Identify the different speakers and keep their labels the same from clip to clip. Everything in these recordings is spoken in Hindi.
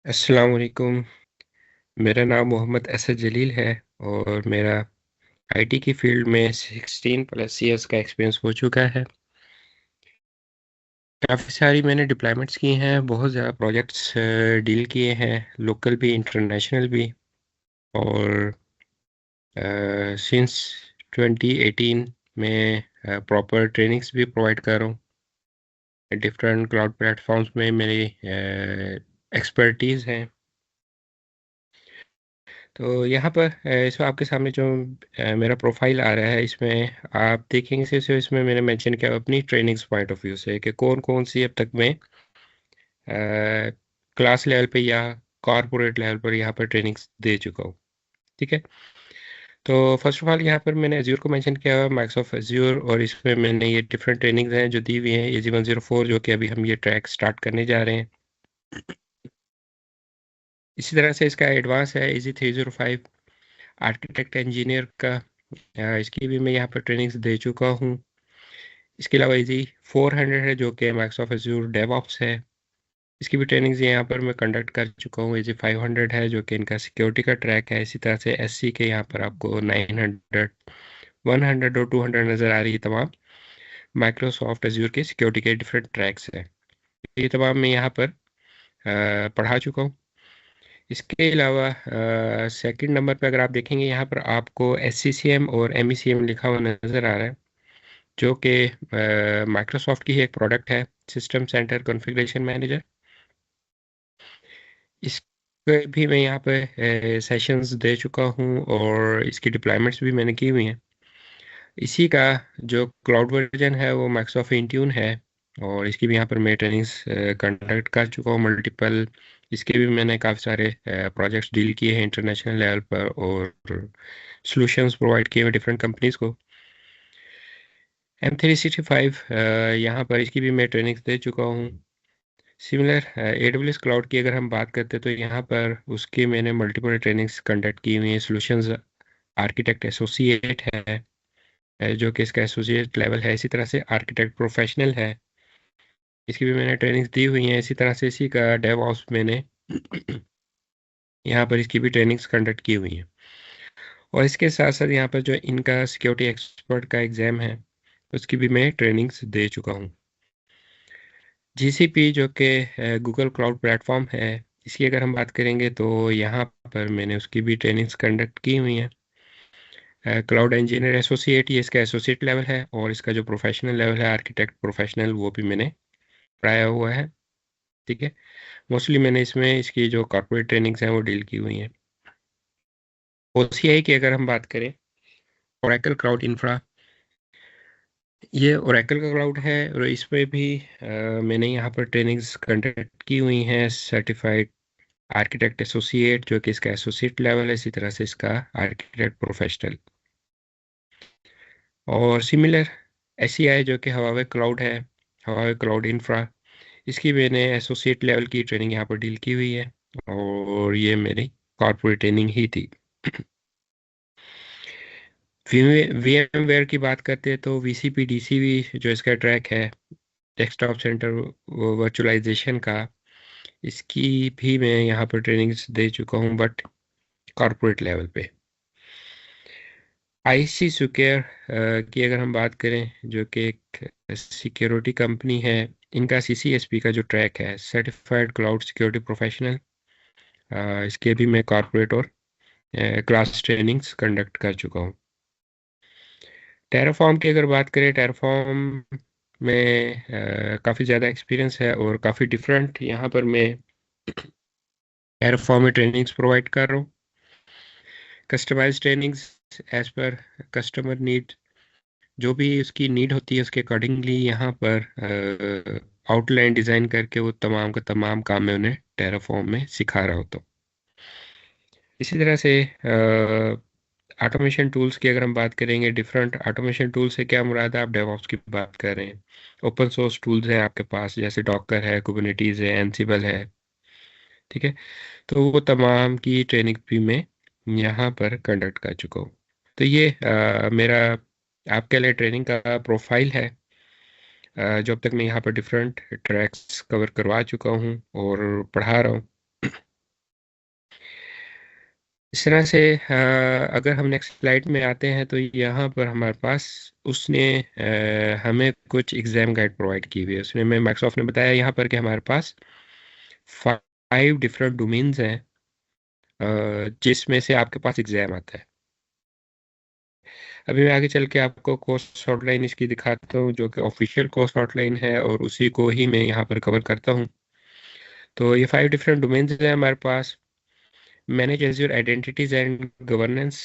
Speaker 1: अस्सलाम वालेकुम। मेरा नाम मोहम्मद असद जलील है और मेरा आईटी की फील्ड में 16 प्लस ईयर्स का एक्सपीरियंस हो चुका है। काफ़ी सारी मैंने डिप्लॉयमेंट्स की हैं, बहुत ज़्यादा प्रोजेक्ट्स डील किए हैं, लोकल भी इंटरनेशनल भी। और सिंस 2018 में प्रॉपर ट्रेनिंग्स भी प्रोवाइड कर रहा हूँ। डिफरेंट क्लाउड प्लेटफॉर्म्स में मेरी एक्सपर्टीज़ है। तो यहाँ पर इसमें आपके सामने जो मेरा प्रोफाइल आ रहा है, इसमें आप देखेंगे सिर्फ इसमें मैंने मेंशन किया अपनी ट्रेनिंग्स पॉइंट ऑफ व्यू से कि कौन कौन सी अब तक मैं क्लास लेवल पे या कॉरपोरेट लेवल पर यहाँ पर ट्रेनिंग्स दे चुका हूँ। ठीक है। तो फर्स्ट ऑफ ऑल यहाँ पर मैंने एज्योर को मेंशन किया हुआ, माइक्रोसॉफ्ट एज्योर, और इसमें मैंने ये डिफरेंट ट्रेनिंग्स हैं जो दी हुई हैं। AZ 104 जो कि अभी हम ये ट्रैक स्टार्ट करने जा रहे हैं। इसी तरह से इसका एडवांस है AZ 305 आर्किटेक्ट इंजीनियर का। इसकी भी मैं यहाँ पर ट्रेनिंग्स दे चुका हूँ। इसके अलावा इजी 400 है जो कि माइक्रोसॉफ्ट एज्योर डेवऑप्स है। इसकी भी ट्रेनिंग्स यहाँ पर मैं कंडक्ट कर चुका हूँ। इजी 500 है जो कि इनका सिक्योरिटी का ट्रैक है। इसी तरह से SC के यहाँ पर आपको 900, 100 और 200 नज़र आ रही है। तमाम माइक्रोसॉफ्ट एज्योर के सिक्योरिटी के डिफरेंट ट्रैक्स हैं। ये तमाम मैं यहाँ पर पढ़ा चुका हूँ। इसके अलावा सेकंड नंबर पर अगर आप देखेंगे, यहाँ पर आपको SCCM और MECM लिखा हुआ नज़र आ रहा है, जो कि माइक्रोसॉफ्ट की ही एक प्रोडक्ट है, सिस्टम सेंटर कॉन्फ़िगरेशन मैनेजर। इस पे भी मैं यहाँ पे सेशंस दे चुका हूँ और इसकी डिप्लॉयमेंट्स भी मैंने की हुई हैं। इसी का जो क्लाउड वर्जन है वो माइक्रोसॉफ्ट इंट्यून है, और इसकी भी यहाँ पर मैं ट्रेनिंग्स कंडक्ट कर चुका हूँ मल्टीपल। इसके भी मैंने काफ़ी सारे प्रोजेक्ट्स डील किए हैं इंटरनेशनल लेवल पर, और सॉल्यूशंस प्रोवाइड किए हैं डिफरेंट कंपनीज को। M365 यहाँ पर इसकी भी मैं ट्रेनिंग्स दे चुका हूँ। सिमिलर AWS क्लाउड की अगर हम बात करते हैं तो यहाँ पर उसकी मैंने मल्टीपल ट्रेनिंग्स कंडक्ट की हुई हैं। सॉल्यूशंस आर्किटेक्ट एसोसिएट है, जो कि इसका एसोसिएट लेवल है। इसी तरह से आर्किटेक्ट प्रोफेशनल है, इसकी भी मैंने ट्रेनिंग्स दी हुई हैं। इसी तरह से इसी का डेवऑप्स मैंने यहाँ पर इसकी भी ट्रेनिंग्स कंडक्ट की हुई हैं। और इसके साथ साथ यहाँ पर जो इनका सिक्योरिटी एक्सपर्ट का एग्ज़ाम है, उसकी भी मैं ट्रेनिंग्स दे चुका हूँ। GCP जो कि गूगल क्लाउड प्लेटफॉर्म है, इसकी अगर हम बात करेंगे तो यहाँ पर मैंने उसकी भी ट्रेनिंग्स कंडक्ट की हुई हैं। क्लाउड इंजीनियर एसोसिएट, ये इसका एसोसिएट लेवल है, और इसका जो प्रोफेशनल लेवल है आर्किटेक्ट प्रोफेशनल, वो भी मैंने पढ़ाया हुआ है। ठीक है। मोस्टली मैंने इसमें इसकी जो कॉर्पोरेट ट्रेनिंग्स हैं वो डील की हुई हैं। OCI की अगर हम बात करें, ओरेकल क्लाउड इंफ्रा, ये ओरेकल का क्लाउड है, और इसमें भी मैंने यहाँ पर ट्रेनिंग्स कंडक्ट की हुई हैं। सर्टिफाइड आर्किटेक्ट एसोसिएट जो कि इसका एसोसिएट लेवल है, इसी तरह से इसका आर्किटेक्ट प्रोफेशनल। और सिमिलर SCI जो कि हवावे क्लाउड है, हवावे क्लाउड इंफ्रा, इसकी मैंने एसोसिएट लेवल की ट्रेनिंग यहाँ पर डील की हुई है, और ये मेरी कॉर्पोरेट ट्रेनिंग ही थी। VMware की बात करते हैं तो VCP DCV जो इसका ट्रैक है, डेस्कटॉप सेंटर वर्चुअलाइजेशन का, इसकी भी मैं यहाँ पर ट्रेनिंग्स दे चुका हूँ, बट कॉर्पोरेट लेवल पे। IC सिक्योर की अगर हम बात करें, जो कि एक सिक्योरिटी कंपनी है, इनका CCSP का जो ट्रैक है, सर्टिफाइड क्लाउड सिक्योरिटी प्रोफेशनल, इसके भी मैं कॉर्पोरेट और क्लास ट्रेनिंग्स कंडक्ट कर चुका हूँ। टेराफॉर्म की अगर बात करें, टेराफॉर्म में काफ़ी ज़्यादा एक्सपीरियंस है, और काफ़ी डिफरेंट यहाँ पर मैं टेराफॉर्म में ट्रेनिंग्स प्रोवाइड कर रहा हूँ। Customize trainings as per customer need, जो भी उसकी नीड होती है उसके अकॉर्डिंगली यहाँ पर आउटलाइन डिज़ाइन करके वो तमाम का तमाम काम मैं उन्हें टेराफॉर्म में सिखा रहा होता हूँ। इसी तरह से ऑटोमेशन टूल्स की अगर हम बात करेंगे, डिफरेंट ऑटोमेशन टूल से क्या मुराद है, आप डेवऑप्स की बात कर रहे हैं। ओपन सोर्स टूल्स हैं आपके पास, जैसे डॉकर है, कुबरनेटीज है, एनसिबल है। ठीक है। तो वो तमाम की ट्रेनिंग भी मैं यहाँ पर कंडक्ट कर चुका हूँ। तो ये मेरा आपके लिए ट्रेनिंग का प्रोफाइल है, जो अब तक मैं यहाँ पर डिफरेंट ट्रैक्स कवर करवा चुका हूँ और पढ़ा रहा हूँ। इस तरह से अगर हम नेक्स्ट स्लाइड में आते हैं तो यहाँ पर हमारे पास उसने हमें कुछ एग्जाम गाइड प्रोवाइड की हुई है। उसने मैं माइक्रोसॉफ्ट ने बताया यहाँ पर कि हमारे पास 5 डिफरेंट डोमेन्स हैं जिसमें से आपके पास एग्जाम आता है। अभी मैं आगे चल के आपको कोर्स आउटलाइन इसकी दिखाता हूँ जो कि ऑफिशियल कोर्स आउटलाइन है और उसी को ही मैं यहाँ पर कवर करता हूँ। तो ये 5 डिफरेंट डोमेन्स हैं हमारे पास। Manage Azure identities and governance,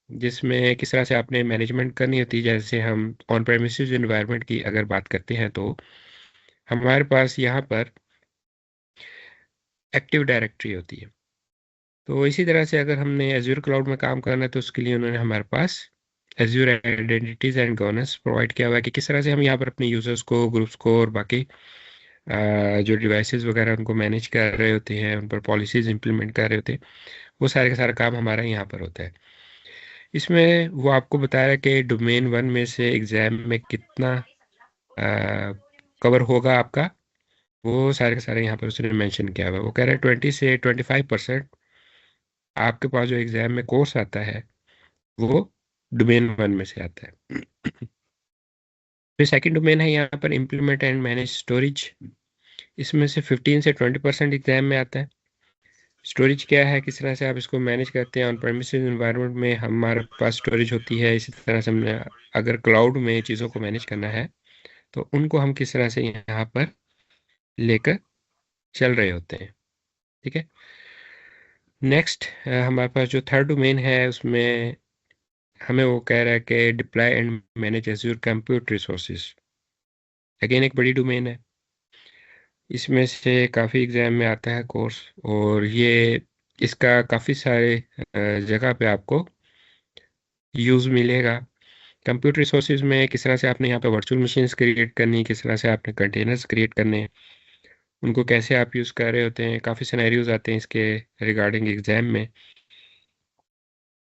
Speaker 1: जिसमें किस तरह से आपने मैनेजमेंट करनी होती है। जैसे हम ऑन प्रेमिसेस एनवायरनमेंट की अगर बात करते हैं तो हमारे पास यहाँ पर एक्टिव डायरेक्टरी होती है। तो इसी तरह से अगर हमने एज्योर क्लाउड में काम करना है तो उसके लिए उन्होंने हमारे पास Azure identities and governance provide किया हुआ है कि किस तरह से हम यहाँ पर अपने यूजर्स को, ग्रुप्स को और बाकी जो डिवाइसेस वगैरह उनको मैनेज कर रहे होते हैं, उन पर पॉलिसीज इंप्लीमेंट कर रहे होते हैं, वो सारे का सारा काम हमारा यहाँ पर होता है। इसमें वो आपको बता रहा है कि डोमेन 1 में से एग्जाम में कितना कवर होगा आपका, वो सारे के सारे यहाँ पर उसने मेंशन किया हुआ है। वो कह रहा है 20 से 25% आपके पास जो एग्जाम में कोर्स आता है वो डोमेन 1 में से आता है। फिर सेकंड डोमेन है यहाँ पर इम्प्लीमेंट एंड मैनेज स्टोरेज। इसमें से 15 से 20% एग्जाम में आता है। स्टोरेज क्या है, किस तरह से आप इसको मैनेज करते हैं। ऑन प्रेमिसेस एनवायरनमेंट में हमारे पास स्टोरेज होती है, इसी तरह से हमने अगर क्लाउड में चीज़ों को मैनेज करना है तो उनको हम किस तरह से यहाँ पर लेकर चल रहे होते हैं। ठीक है। नेक्स्ट हमारे पास जो थर्ड डोमेन है उसमें हमें वो कह रहा है कि deploy and manage azure compute resources. Again एक बड़ी डोमेन है, इसमें से काफ़ी एग्जाम में आता है कोर्स, और ये इसका काफ़ी सारे जगह पे आपको यूज़ मिलेगा। कंप्यूटर रिसोर्सेज में किस तरह से आपने यहाँ पे वर्चुअल मशीन्स क्रिएट करनी, किस तरह से आपने कंटेनर्स क्रिएट करने हैं, उनको कैसे आप यूज़ कर रहे होते हैं। काफ़ी सिनेरियोज आते हैं इसके रिगार्डिंग एग्जाम में।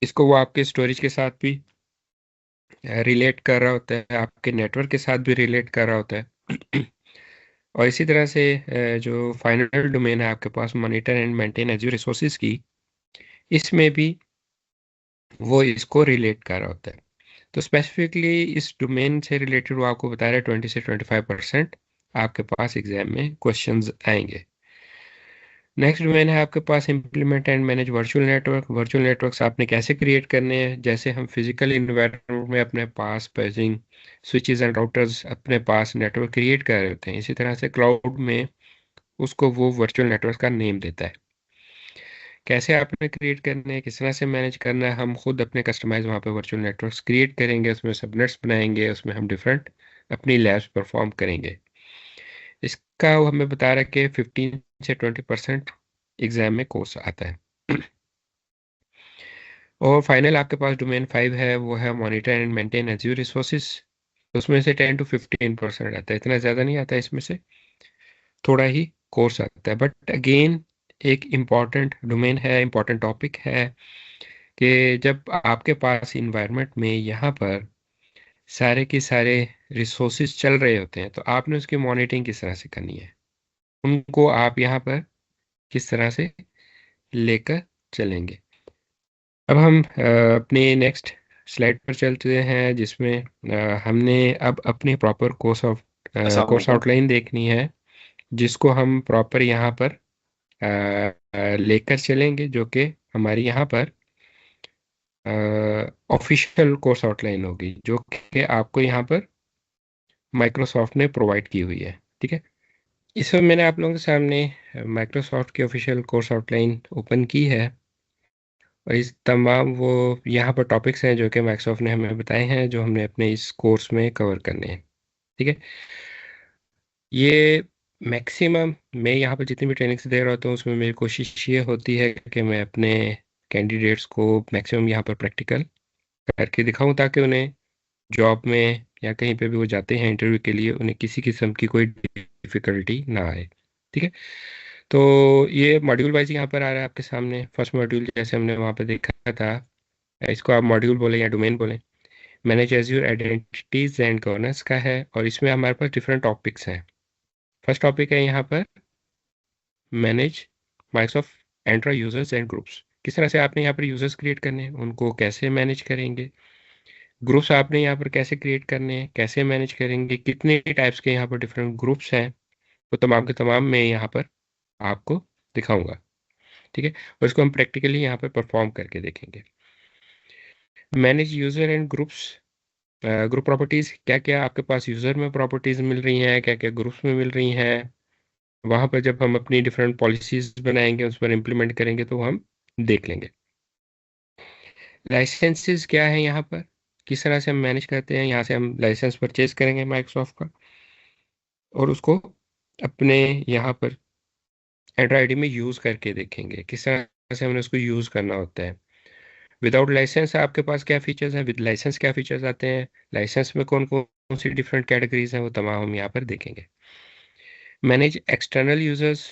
Speaker 1: इसको वो आपके स्टोरेज के साथ भी रिलेट कर रहा होता है, आपके नेटवर्क के साथ भी रिलेट कर रहा होता है। और इसी तरह से जो फाइनल डोमेन है आपके पास monitor and maintain Azure resources की, इसमें भी वो इसको रिलेट कर रहा होता है। तो स्पेसिफिकली इस डोमेन से रिलेटेड वो आपको बता रहा है 20 से 25% आपके पास एग्जाम में क्वेश्चंस आएंगे। नेक्स्ट डोमेन है आपके पास implement and manage virtual network. Virtual networks आपने कैसे क्रिएट करने हैं, जैसे हम फिजिकल इन्वायरमेंट में अपने पास पेजिंग स्विचेस एंड राउटर्स अपने पास नेटवर्क क्रिएट कर रहे होते हैं, इसी तरह से क्लाउड में उसको वो वर्चुअल नेटवर्क का नेम देता है। कैसे आपने क्रिएट करने हैं, किस तरह से मैनेज करना है, हम खुद अपने कस्टमाइज वहाँ पे वर्चुअल नेटवर्क्स क्रिएट करेंगे, उसमें सबनेट्स बनाएंगे, उसमें हम डिफरेंट अपनी लैब्स परफॉर्म करेंगे। इसका वो हमें बता रहा है कि 15 से 20% एग्जाम में कोर्स आता है। और फाइनल आपके पास डोमेन 5 है, वो है monitor and maintain Azure resources. उसमें से 10 to 15% आता है, इतना ज़्यादा नहीं आता है, इसमें से थोड़ा ही कोर्स आता है। बट अगेन एक इम्पॉर्टेंट डोमेन है, इम्पॉर्टेंट टॉपिक है कि जब आपके पास इन्वायरमेंट में यहाँ पर सारे के सारे रिसोर्सेज चल रहे होते हैं तो आपने उसकी मॉनिटरिंग किस तरह से करनी है, उनको आप यहाँ पर किस तरह से लेकर चलेंगे। अब हम अपने नेक्स्ट स्लाइड पर चलते हैं, जिसमें हमने अब अपनी प्रॉपर
Speaker 2: अस्सलाम
Speaker 1: कोर्स
Speaker 2: वालेकुम।
Speaker 1: आउटलाइन देखनी है, जिसको हम प्रॉपर यहाँ पर लेकर चलेंगे, जो कि हमारी यहाँ पर ऑफिशियल कोर्स आउटलाइन होगी, जो कि आपको यहाँ पर माइक्रोसॉफ्ट ने प्रोवाइड की हुई है। ठीक है। इस वक्त मैंने आप लोगों के सामने माइक्रोसॉफ्ट की ऑफिशियल कोर्स आउटलाइन ओपन की है, और इस तमाम वो यहाँ पर टॉपिक्स हैं जो कि माइक्रोसॉफ्ट ने हमें बताए हैं, जो हमने अपने इस कोर्स में कवर करने हैं। ठीक है। ये मैक्सिमम मैं यहाँ पर जितनी भी ट्रेनिंग्स दे रहा होता हूँ उसमें मेरी कोशिश ये होती है कि मैं अपने कैंडिडेट्स को मैक्सिमम यहाँ पर प्रैक्टिकल करके दिखाऊं, ताकि उन्हें जॉब में या कहीं पे भी वो जाते हैं इंटरव्यू के लिए, उन्हें किसी किस्म की कोई डिफिकल्टी ना आए। ठीक है। तो ये मॉड्यूल वाइज यहाँ पर आ रहा है आपके सामने। फर्स्ट मॉड्यूल जैसे हमने वहाँ पे देखा था, इसको आप मॉड्यूल बोले या डोमेन बोले, manage Azure identities and governance का है, और इसमें हमारे पास डिफरेंट टॉपिक्स हैं। फर्स्ट टॉपिक है यहाँ पर manage Microsoft Entra users and groups, किस तरह से आपने यहाँ पर यूजर्स क्रिएट करने हैं, उनको कैसे मैनेज करेंगे, ग्रुप्स आपने यहाँ पर कैसे क्रिएट करने हैं, कैसे मैनेज करेंगे, कितने टाइप्स के यहाँ पर डिफरेंट ग्रुप्स हैं, वो तमाम के तमाम मैं यहाँ पर आपको दिखाऊंगा। ठीक है, और इसको हम प्रैक्टिकली यहाँ पर परफॉर्म करके देखेंगे। Manage user and groups, group properties, क्या क्या आपके पास यूजर में प्रॉपर्टीज मिल रही हैं, क्या क्या ग्रुप्स में मिल रही हैं, वहां पर जब हम अपनी डिफरेंट पॉलिसीज बनाएंगे, उस पर इम्प्लीमेंट करेंगे तो हम देख लेंगे। लाइसेंसेस क्या है यहाँ पर, किस तरह से हम मैनेज करते हैं, यहाँ से हम लाइसेंस परचेज करेंगे माइक्रोसॉफ्ट का और उसको अपने यहाँ पर एंड्रॉयड में यूज़ करके देखेंगे किस तरह से हमने उसको यूज़ करना होता है। विदाउट लाइसेंस आपके पास क्या फीचर्स हैं, विद लाइसेंस क्या फीचर्स आते हैं, लाइसेंस में कौन कौन सी डिफरेंट कैटेगरीज हैं, वो तमाम हम यहाँ पर देखेंगे। मैनेज एक्सटर्नल यूजर्स,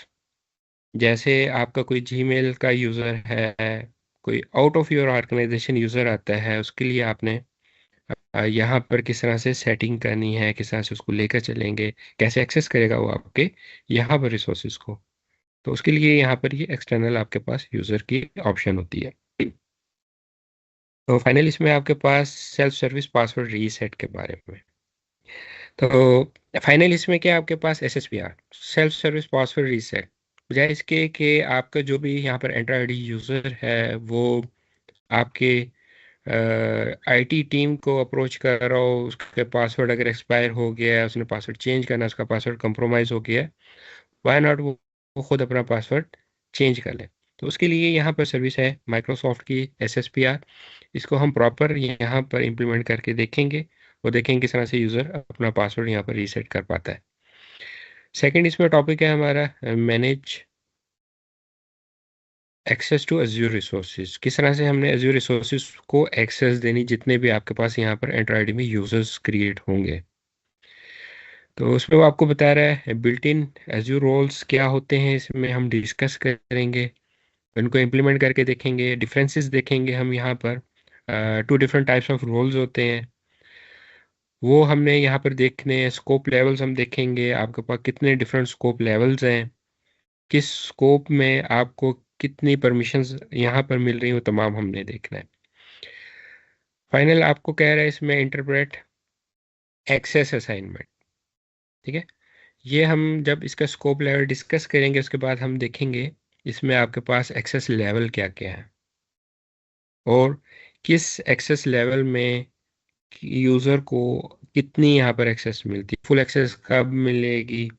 Speaker 1: जैसे आपका कोई जीमेल का यूज़र है, कोई out of your organization user आता है, उसके लिए आपने यहाँ पर किस तरह से सेटिंग करनी है, किस तरह से उसको लेकर चलेंगे, कैसे एक्सेस करेगा वो आपके यहाँ पर रिसोर्सेज को, तो उसके लिए यहाँ पर ये एक्सटर्नल आपके पास यूज़र की ऑप्शन होती है। तो फाइनल इसमें आपके पास सेल्फ सर्विस पासवर्ड रीसेट के बारे में, तो फाइनल इसमें क्या आपके पास SSPR, self service password reset, बजाय इसके कि आपका जो भी यहाँ पर एंड्रॉयड यूज़र है वो आपके आईटी टीम को अप्रोच कर रहा हो, उसके पासवर्ड अगर एक्सपायर हो गया है, उसने पासवर्ड चेंज करना है, उसका पासवर्ड कंप्रोमाइज हो गया है, वाई नॉट वो खुद अपना पासवर्ड चेंज कर ले। तो उसके लिए यहाँ पर सर्विस है माइक्रोसॉफ्ट की SSPR, इसको हम प्रॉपर यहाँ पर इम्प्लीमेंट करके देखेंगे और देखेंगे किस तरह से यूज़र अपना पासवर्ड यहाँ पर रीसेट कर पाता है। सेकंड इसमें टॉपिक है हमारा manage access to Azure resources, किस तरह से हमने एज्योर रिसोर्सेज को एक्सेस देनी, जितने भी आपके पास यहाँ पर एंड्रॉयड में यूजर्स क्रिएट होंगे। तो उसमें वो आपको बता रहा है बिल्ट इन एज्योर रोल्स क्या होते हैं, इसमें हम डिस्कस करेंगे, उनको इम्प्लीमेंट करके देखेंगे, डिफरेंसेस देखेंगे हम यहाँ पर। Two different types of roles होते हैं वो हमने यहाँ पर देखने हैं। स्कोप लेवल्स हम देखेंगे, आपके पास कितने डिफरेंट स्कोप लेवल्स हैं, किस स्कोप में आपको कितनी परमिशंस यहाँ पर मिल रही हैं, वो तमाम हमने देखना है। फाइनल आपको कह रहा है इसमें इंटरप्रेट एक्सेस असाइनमेंट। ठीक है, ये हम जब इसका स्कोप लेवल डिस्कस करेंगे उसके बाद हम देखेंगे इसमें आपके पास एक्सेस लेवल क्या क्या है और किस एक्सेस लेवल में यूज़र को कितनी यहाँ पर एक्सेस मिलती है, फुल एक्सेस कब मिलेगी,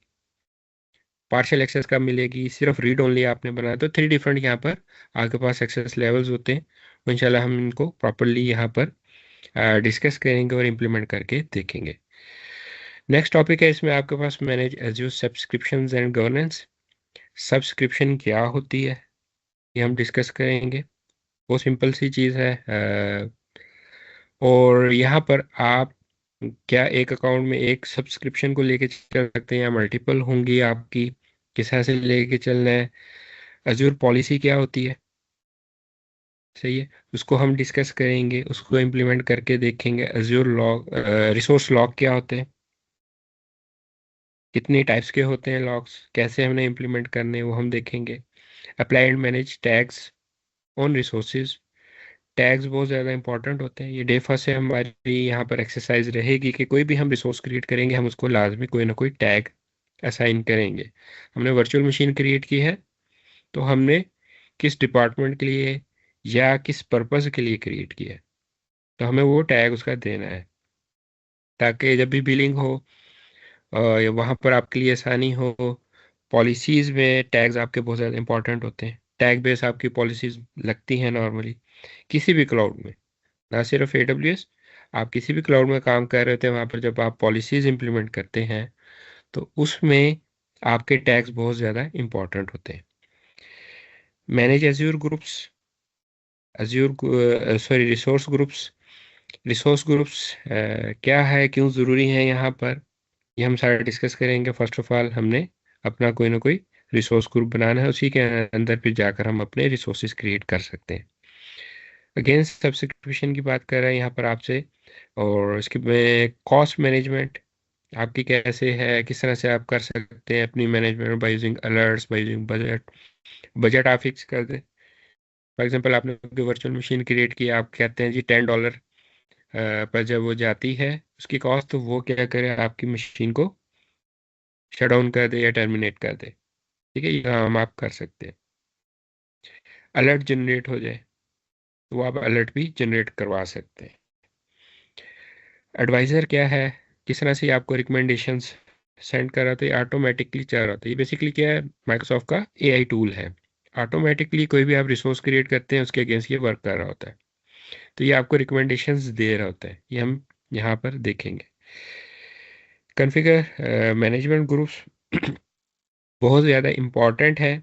Speaker 1: पार्शियल एक्सेस कब मिलेगी, सिर्फ रीड ओनली आपने बनाया। तो 3 डिफरेंट यहाँ पर आपके पास एक्सेस लेवल्स होते हैं, तो इंशाल्लाह हम इनको प्रॉपरली यहाँ पर डिस्कस करेंगे और इम्प्लीमेंट करके देखेंगे। नेक्स्ट टॉपिक है इसमें आपके पास manage Azure subscriptions and governance, subscription क्या होती है ये हम डिस्कस करेंगे। वो सिंपल सी चीज़ है, और यहाँ पर आप क्या एक अकाउंट में एक सब्सक्रिप्शन को लेके चल सकते हैं या मल्टीपल होंगी आपकी, किस तरह से लेके चलना है, एज्योर पॉलिसी क्या होती है, सही है, उसको हम डिस्कस करेंगे, उसको इम्प्लीमेंट करके देखेंगे। एज्योर लॉग, रिसोर्स लॉग क्या होते हैं, कितनी टाइप्स के होते हैं लॉग्स, कैसे हमने इम्प्लीमेंट करने हैं वो हम देखेंगे। Apply and manage tags on resources, tags बहुत ज़्यादा इंपॉर्टेंट होते हैं, ये डे फर्स्ट से हमारी यहाँ पर एक्सरसाइज रहेगी कि कोई भी हम रिसोर्स क्रिएट करेंगे हम उसको लाजमी कोई ना कोई टैग असाइन करेंगे। हमने वर्चुअल मशीन क्रिएट की है तो हमने किस डिपार्टमेंट के लिए या किस पर्पज़ के लिए क्रिएट किया है, तो हमें वो टैग उसका देना है ताकि जब भी बिलिंग हो या वहाँ पर आपके लिए आसानी हो। पॉलिसीज़ में टैग्स आपके बहुत ज़्यादा इंपॉर्टेंट होते हैं, टैग बेस आपकी पॉलिसीज़ लगती हैं नॉर्मली किसी भी क्लाउड में, ना सिर्फ AWS, आप किसी भी क्लाउड में काम कर रहे होते हैं वहाँ पर जब आप पॉलिसीज़ इंप्लीमेंट करते हैं तो उसमें आपके टैग्स बहुत ज़्यादा इंपॉर्टेंट होते हैं। Manage azure groups, azure sorry resource groups, resource groups क्या है, क्यों ज़रूरी है यहाँ पर, ये हम सारा डिस्कस करेंगे। फर्स्ट ऑफ ऑल हमने अपना कोई ना कोई रिसोर्स ग्रुप बनाना है, उसी के अंदर फिर जाकर हम अपने रिसोर्सेज क्रिएट कर सकते हैं। अगेंस्ट सब्सक्रिप्शन की बात कर रहे हैं यहाँ पर आपसे, और इसके में कॉस्ट मैनेजमेंट आपकी कैसे है, किस तरह से आप कर सकते हैं अपनी management by using alerts, by using budget, budget आप फिक्स कर दें, फॉर एग्जांपल आपने कोई वर्चुअल मशीन क्रिएट की, आप कहते हैं जी $10 पर जब वो जाती है उसकी कॉस्ट, तो वो क्या करे, आपकी मशीन को शट डाउन कर दे या टर्मिनेट कर दे। ठीक है, ये काम आप कर सकते हैं। अलर्ट जनरेट हो जाए तो वो आप अलर्ट भी जनरेट करवा सकते हैं। एडवाइजर क्या है, किस तरह से ये आपको रिकमेंडेशंस सेंड कर रहा था, ये ऑटोमेटिकली चल रहा था। ये बेसिकली क्या है, माइक्रोसॉफ्ट का एआई टूल है। ऑटोमेटिकली कोई भी आप रिसोर्स क्रिएट करते हैं उसके अगेंस्ट ये वर्क कर रहा होता है, तो ये आपको रिकमेंडेशंस दे रहा होता है। ये हम यहाँ पर देखेंगे। कॉन्फ़िगर मैनेजमेंट ग्रुप्स बहुत ज़्यादा इम्पॉर्टेंट है।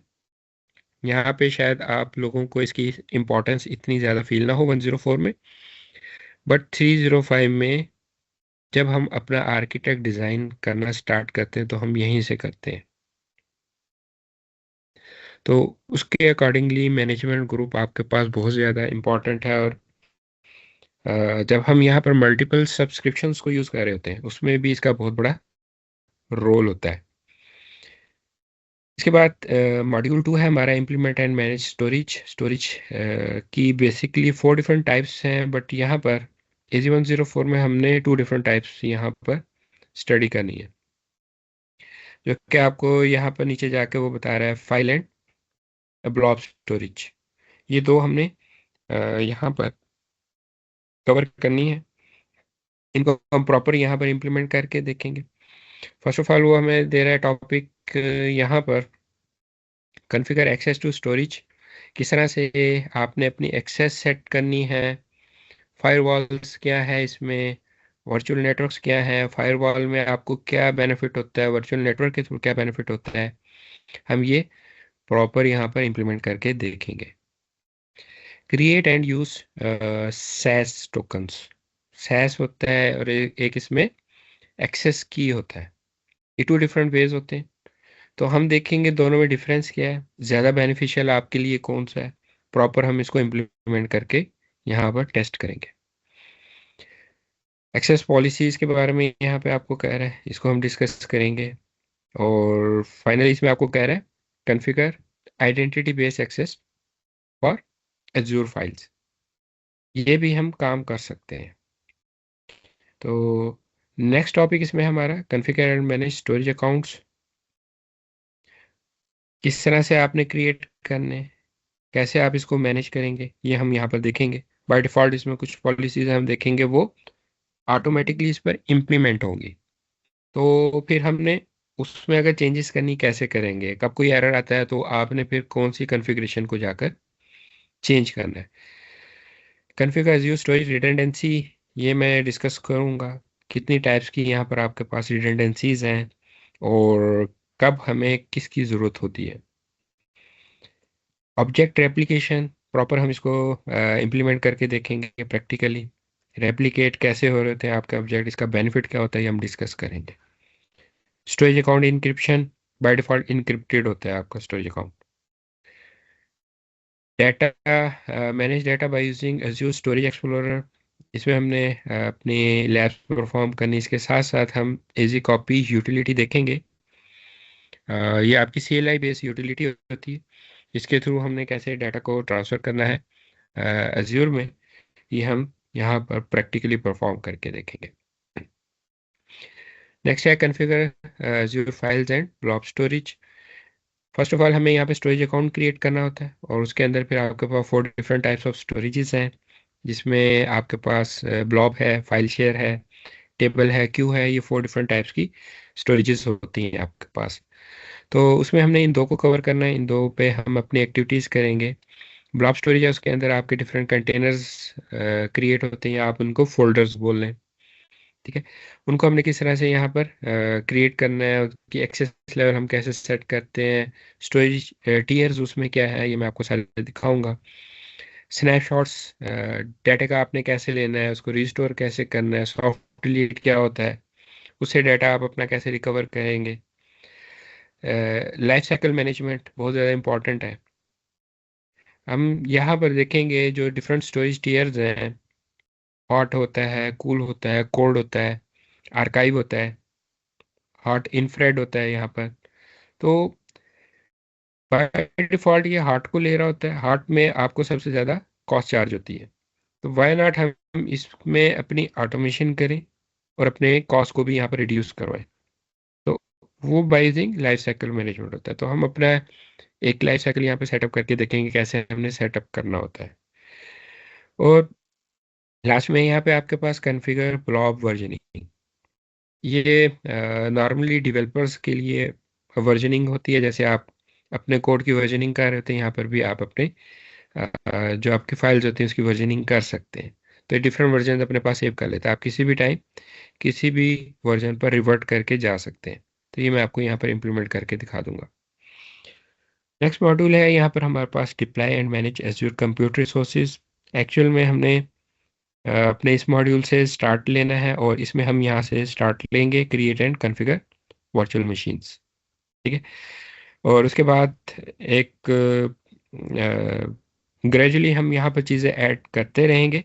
Speaker 1: यहाँ पे शायद आप लोगों को इसकी इम्पोर्टेंस इतनी ज़्यादा फील ना हो 104 में, बट 305 में जब हम अपना आर्किटेक्ट डिज़ाइन करना स्टार्ट करते हैं तो हम यहीं से करते हैं। तो उसके अकॉर्डिंगली मैनेजमेंट ग्रुप आपके पास बहुत ज़्यादा इम्पॉर्टेंट है। और जब हम यहाँ पर मल्टीपल सब्सक्रिप्शंस को यूज़ कर रहे होते हैं उसमें भी इसका बहुत बड़ा रोल होता है। इसके बाद मॉड्यूल 2 है हमारा, implement and manage storage. Storage की बेसिकली 4 डिफरेंट टाइप्स हैं, बट यहाँ पर AZ104 में हमने 2 डिफरेंट टाइप्स यहाँ पर स्टडी करनी है, जो कि आपको यहाँ पर नीचे जाके वो बता रहा है, फाइल एंड ब्लॉब स्टोरेज। ये दो हमने यहाँ पर कवर करनी है। इनको हम प्रॉपर यहाँ पर इम्प्लीमेंट करके देखेंगे। फर्स्ट ऑफ ऑल वो हमें दे रहा है टॉपिक यहाँ पर, कॉन्फ़िगर एक्सेस टू स्टोरेज। किस तरह से आपने अपनी एक्सेस सेट करनी है, फायरवॉल्स क्या है इसमें, वर्चुअल नेटवर्क्स क्या है, फायरवॉल में आपको क्या बेनिफिट होता है, वर्चुअल नेटवर्क के थ्रू क्या बेनिफिट होता है, हम ये प्रॉपर यहाँ पर इम्प्लीमेंट करके देखेंगे। Create and use SAS tokens. SAS होता है और एक इसमें एक्सेस की होता है। ये 2 डिफरेंट वेज होते हैं, तो हम देखेंगे दोनों में डिफरेंस क्या है, ज़्यादा बेनिफिशियल आपके लिए कौन सा है। प्रॉपर हम इसको इम्प्लीमेंट करके यहाँ पर टेस्ट करेंगे। एक्सेस पॉलिसीज़ के बारे में यहाँ पे आपको कह रहा है, इसको हम डिस्कस करेंगे। और फाइनली इसमें आपको कह रहा है configure identity based access for Azure files. ये भी हम काम कर सकते हैं। तो नेक्स्ट टॉपिक इसमें हमारा configure and manage storage accounts. किस तरह से आपने क्रिएट करने, कैसे आप इसको मैनेज करेंगे, ये हम यहाँ पर देखेंगे। बाय डिफ़ॉल्ट इसमें कुछ पॉलिसीज हम देखेंगे वो ऑटोमेटिकली इस पर इम्प्लीमेंट होंगी। तो फिर हमने उसमें अगर चेंजेस करनी कैसे करेंगे, कब कोई एरर आता है तो आपने फिर कौन सी कॉन्फ़िगरेशन को जाकर चेंज करना है। Configure Azure storage redundancy, ये मैं डिस्कस करूँगा। कितनी टाइप्स की यहाँ पर आपके पास रिडंडेंसीज हैं और कब हमें किसकी ज़रूरत होती है। ऑब्जेक्ट रेप्लिकेशन, प्रॉपर हम इसको इम्प्लीमेंट करके देखेंगे प्रैक्टिकली। रेप्लिकेट कैसे हो रहे थे आपके ऑब्जेक्ट, इसका बेनिफिट क्या होता है, ये हम डिस्कस करेंगे। Storage account encryption, by default encrypted होता है आपका storage account. Data manage data by using Azure storage explorer, इसमें हमने अपनी लैब्स परफॉर्म करनी, इसके साथ साथ हम एजी कॉपी यूटिलिटी देखेंगे। ये आपकी CLI बेस्ड यूटिलिटी होती है, इसके थ्रू हमने कैसे डाटा को ट्रांसफ़र करना है एज्योर में, ये हम यहाँ पर प्रैक्टिकली परफॉर्म करके देखेंगे। नेक्स्ट है configure azure files and blob storage. First of all हमें यहाँ पे स्टोरेज अकाउंट क्रिएट करना होता है और उसके अंदर फिर आपके पास 4 डिफरेंट टाइप्स ऑफ स्टोरेजेस हैं, जिसमें आपके पास ब्लॉब है, फाइल शेयर है, टेबल है, क्यू है। ये 4 डिफरेंट टाइप्स की स्टोरेजेस होती हैं आपके पास। तो उसमें हमने इन दो को कवर करना है, इन दो पे हम अपनी एक्टिविटीज़ करेंगे। ब्लॉब स्टोरेज है, उसके अंदर आपके डिफरेंट कंटेनर्स क्रिएट होते हैं, आप उनको फोल्डर्स बोल लें। ठीक है, उनको हमने किस तरह से यहाँ पर क्रिएट करना है, कि एक्सेस लेवल हम कैसे सेट करते हैं, स्टोरेज टीयर्स उसमें क्या है, ये मैं आपको सारे दिखाऊंगा। स्नैपशॉट्स, डाटा का आपने कैसे लेना है, उसको रिस्टोर कैसे करना है, सॉफ्ट डिलीट क्या होता है, उससे डाटा आप अपना कैसे रिकवर करेंगे। लाइफ साइकिल मैनेजमेंट बहुत ज़्यादा इंपॉर्टेंट है। हम यहाँ पर देखेंगे जो डिफरेंट स्टोरेज टीयर्स हैं, हॉट होता है, कूल होता है, कोल्ड होता है, आर्काइव होता है, हॉट इंफ्रारेड होता है यहाँ पर। तो बाय डिफॉल्ट ये हार्ट को ले रहा होता है, हार्ट में आपको सबसे ज़्यादा कॉस्ट चार्ज होती है। तो वाई नॉट हम इसमें अपनी ऑटोमेशन करें और अपने कॉस्ट को भी यहाँ पर रिड्यूस करवाएं। तो वो बाइजिंग लाइफ साइकिल मैनेजमेंट होता है। तो हम अपना एक लाइफ साइकिल यहाँ पे सेटअप करके देखेंगे कैसे हमने सेटअप करना होता है। और लास्ट में यहाँ पे आपके पास कॉन्फ़िगर ब्लॉब वर्जनिंग, ये नॉर्मली डेवलपर्स के लिए वर्जनिंग होती है। जैसे आप अपने कोड की वर्जनिंग कर रहे होते हैं, यहाँ पर भी आप अपने जो आपकी फाइल्स होती हैं उसकी वर्जनिंग कर सकते हैं। तो डिफरेंट वर्जन अपने पास सेव कर लेते हैं, आप किसी भी टाइम किसी भी वर्जन पर रिवर्ट करके जा सकते हैं। तो ये मैं आपको यहाँ पर इम्प्लीमेंट करके दिखा दूंगा। नेक्स्ट मॉड्यूल है यहाँ पर हमारे पास deploy and manage Azure computer resources. Actual में हमने अपने इस मॉड्यूल से स्टार्ट लेना है और इसमें हम यहाँ से स्टार्ट लेंगे create and configure virtual machines. ठीक है। और उसके बाद एक ग्रेजुअली हम यहाँ पर चीज़ें ऐड करते रहेंगे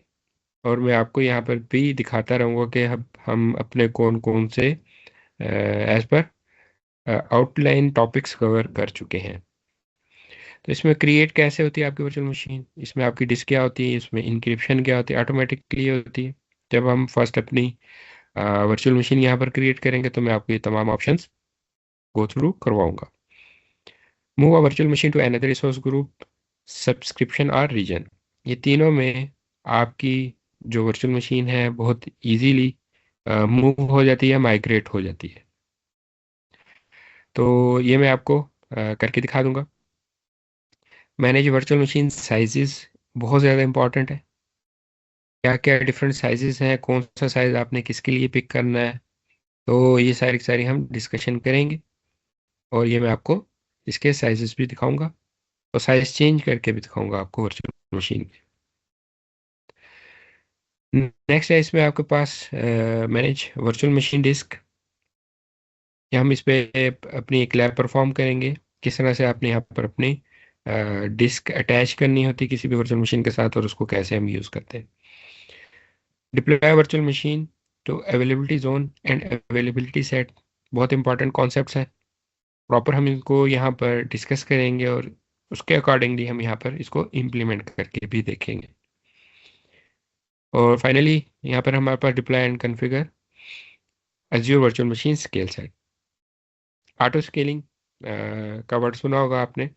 Speaker 1: और मैं आपको यहाँ पर भी दिखाता रहूँगा कि हम अपने कौन कौन से as per outline topics cover कर चुके हैं। तो इसमें क्रिएट कैसे होती है आपकी वर्चुअल मशीन, इसमें आपकी डिस्क क्या होती है, इसमें इंक्रिप्शन क्या होती है, ऑटोमेटिकली होती है। जब हम फर्स्ट अपनी वर्चुअल मशीन यहाँ पर क्रिएट करेंगे तो मैं आपको ये तमाम ऑप्शंस गो थ्रू करवाऊंगा। Move a virtual machine to another resource group, subscription और रीजन, ये तीनों में आपकी जो वर्चुअल मशीन है बहुत इजीली मूव हो जाती है, माइग्रेट हो जाती है। तो ये मैं आपको करके दिखा दूंगा। मैनेज वर्चुअल मशीन साइजेस बहुत ज़्यादा इंपॉर्टेंट है। क्या क्या डिफरेंट साइजेस हैं, कौन सा साइज आपने किसके लिए पिक करना है, तो ये सारी सारी हम डिस्कशन करेंगे। और ये मैं आपको इसके साइजेस भी दिखाऊंगा और साइज चेंज करके भी दिखाऊंगा आपको वर्चुअल मशीन के। नेक्स्ट है इसमें आपके पास मैनेज वर्चुअल मशीन डिस्क। या हम इस पे अपनी एक लैब परफॉर्म करेंगे, किस तरह से आपने यहाँ पर अपनी डिस्क अटैच करनी होती है किसी भी वर्चुअल मशीन के साथ और उसको कैसे हम यूज़ करते हैं। Deploy virtual machine to availability zone and availability set, बहुत इंपॉर्टेंट कॉन्सेप्ट्स हैं। प्रॉपर हम इनको यहाँ पर डिस्कस करेंगे और उसके अकॉर्डिंगली हम यहाँ पर इसको इम्प्लीमेंट करके भी देखेंगे। और फाइनली यहाँ पर हमारे पास deploy and configure Azure virtual machine scale set. Auto scaling का वर्ड सुना होगा आपने,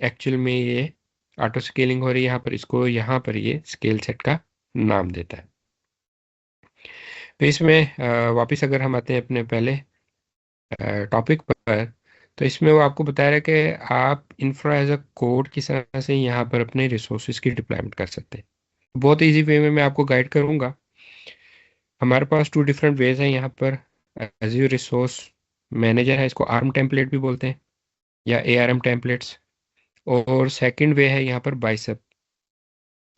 Speaker 1: एक्चुअल में ये ऑटो स्केलिंग हो रही है यहाँ पर, इसको यहाँ पर ये स्केल सेट का नाम देता है। तो इसमें वापस अगर हम आते हैं अपने पहले टॉपिक पर, तो इसमें वो आपको बता रहा है कि आप इंफ्रा एज अ कोड किस तरह से यहाँ पर अपने रिसोर्सेज की डिप्लॉयमेंट कर सकते हैं। बहुत इजी वे में मैं आपको गाइड करूँगा। हमारे पास टू डिफरेंट वेज हैं यहाँ पर। एज़्योर रिसोर्स मैनेजर है, इसको आर्म टेम्पलेट भी बोलते हैं या ARM टेम्पलेट्स। और सेकंड वे है यहाँ पर बाइसेप।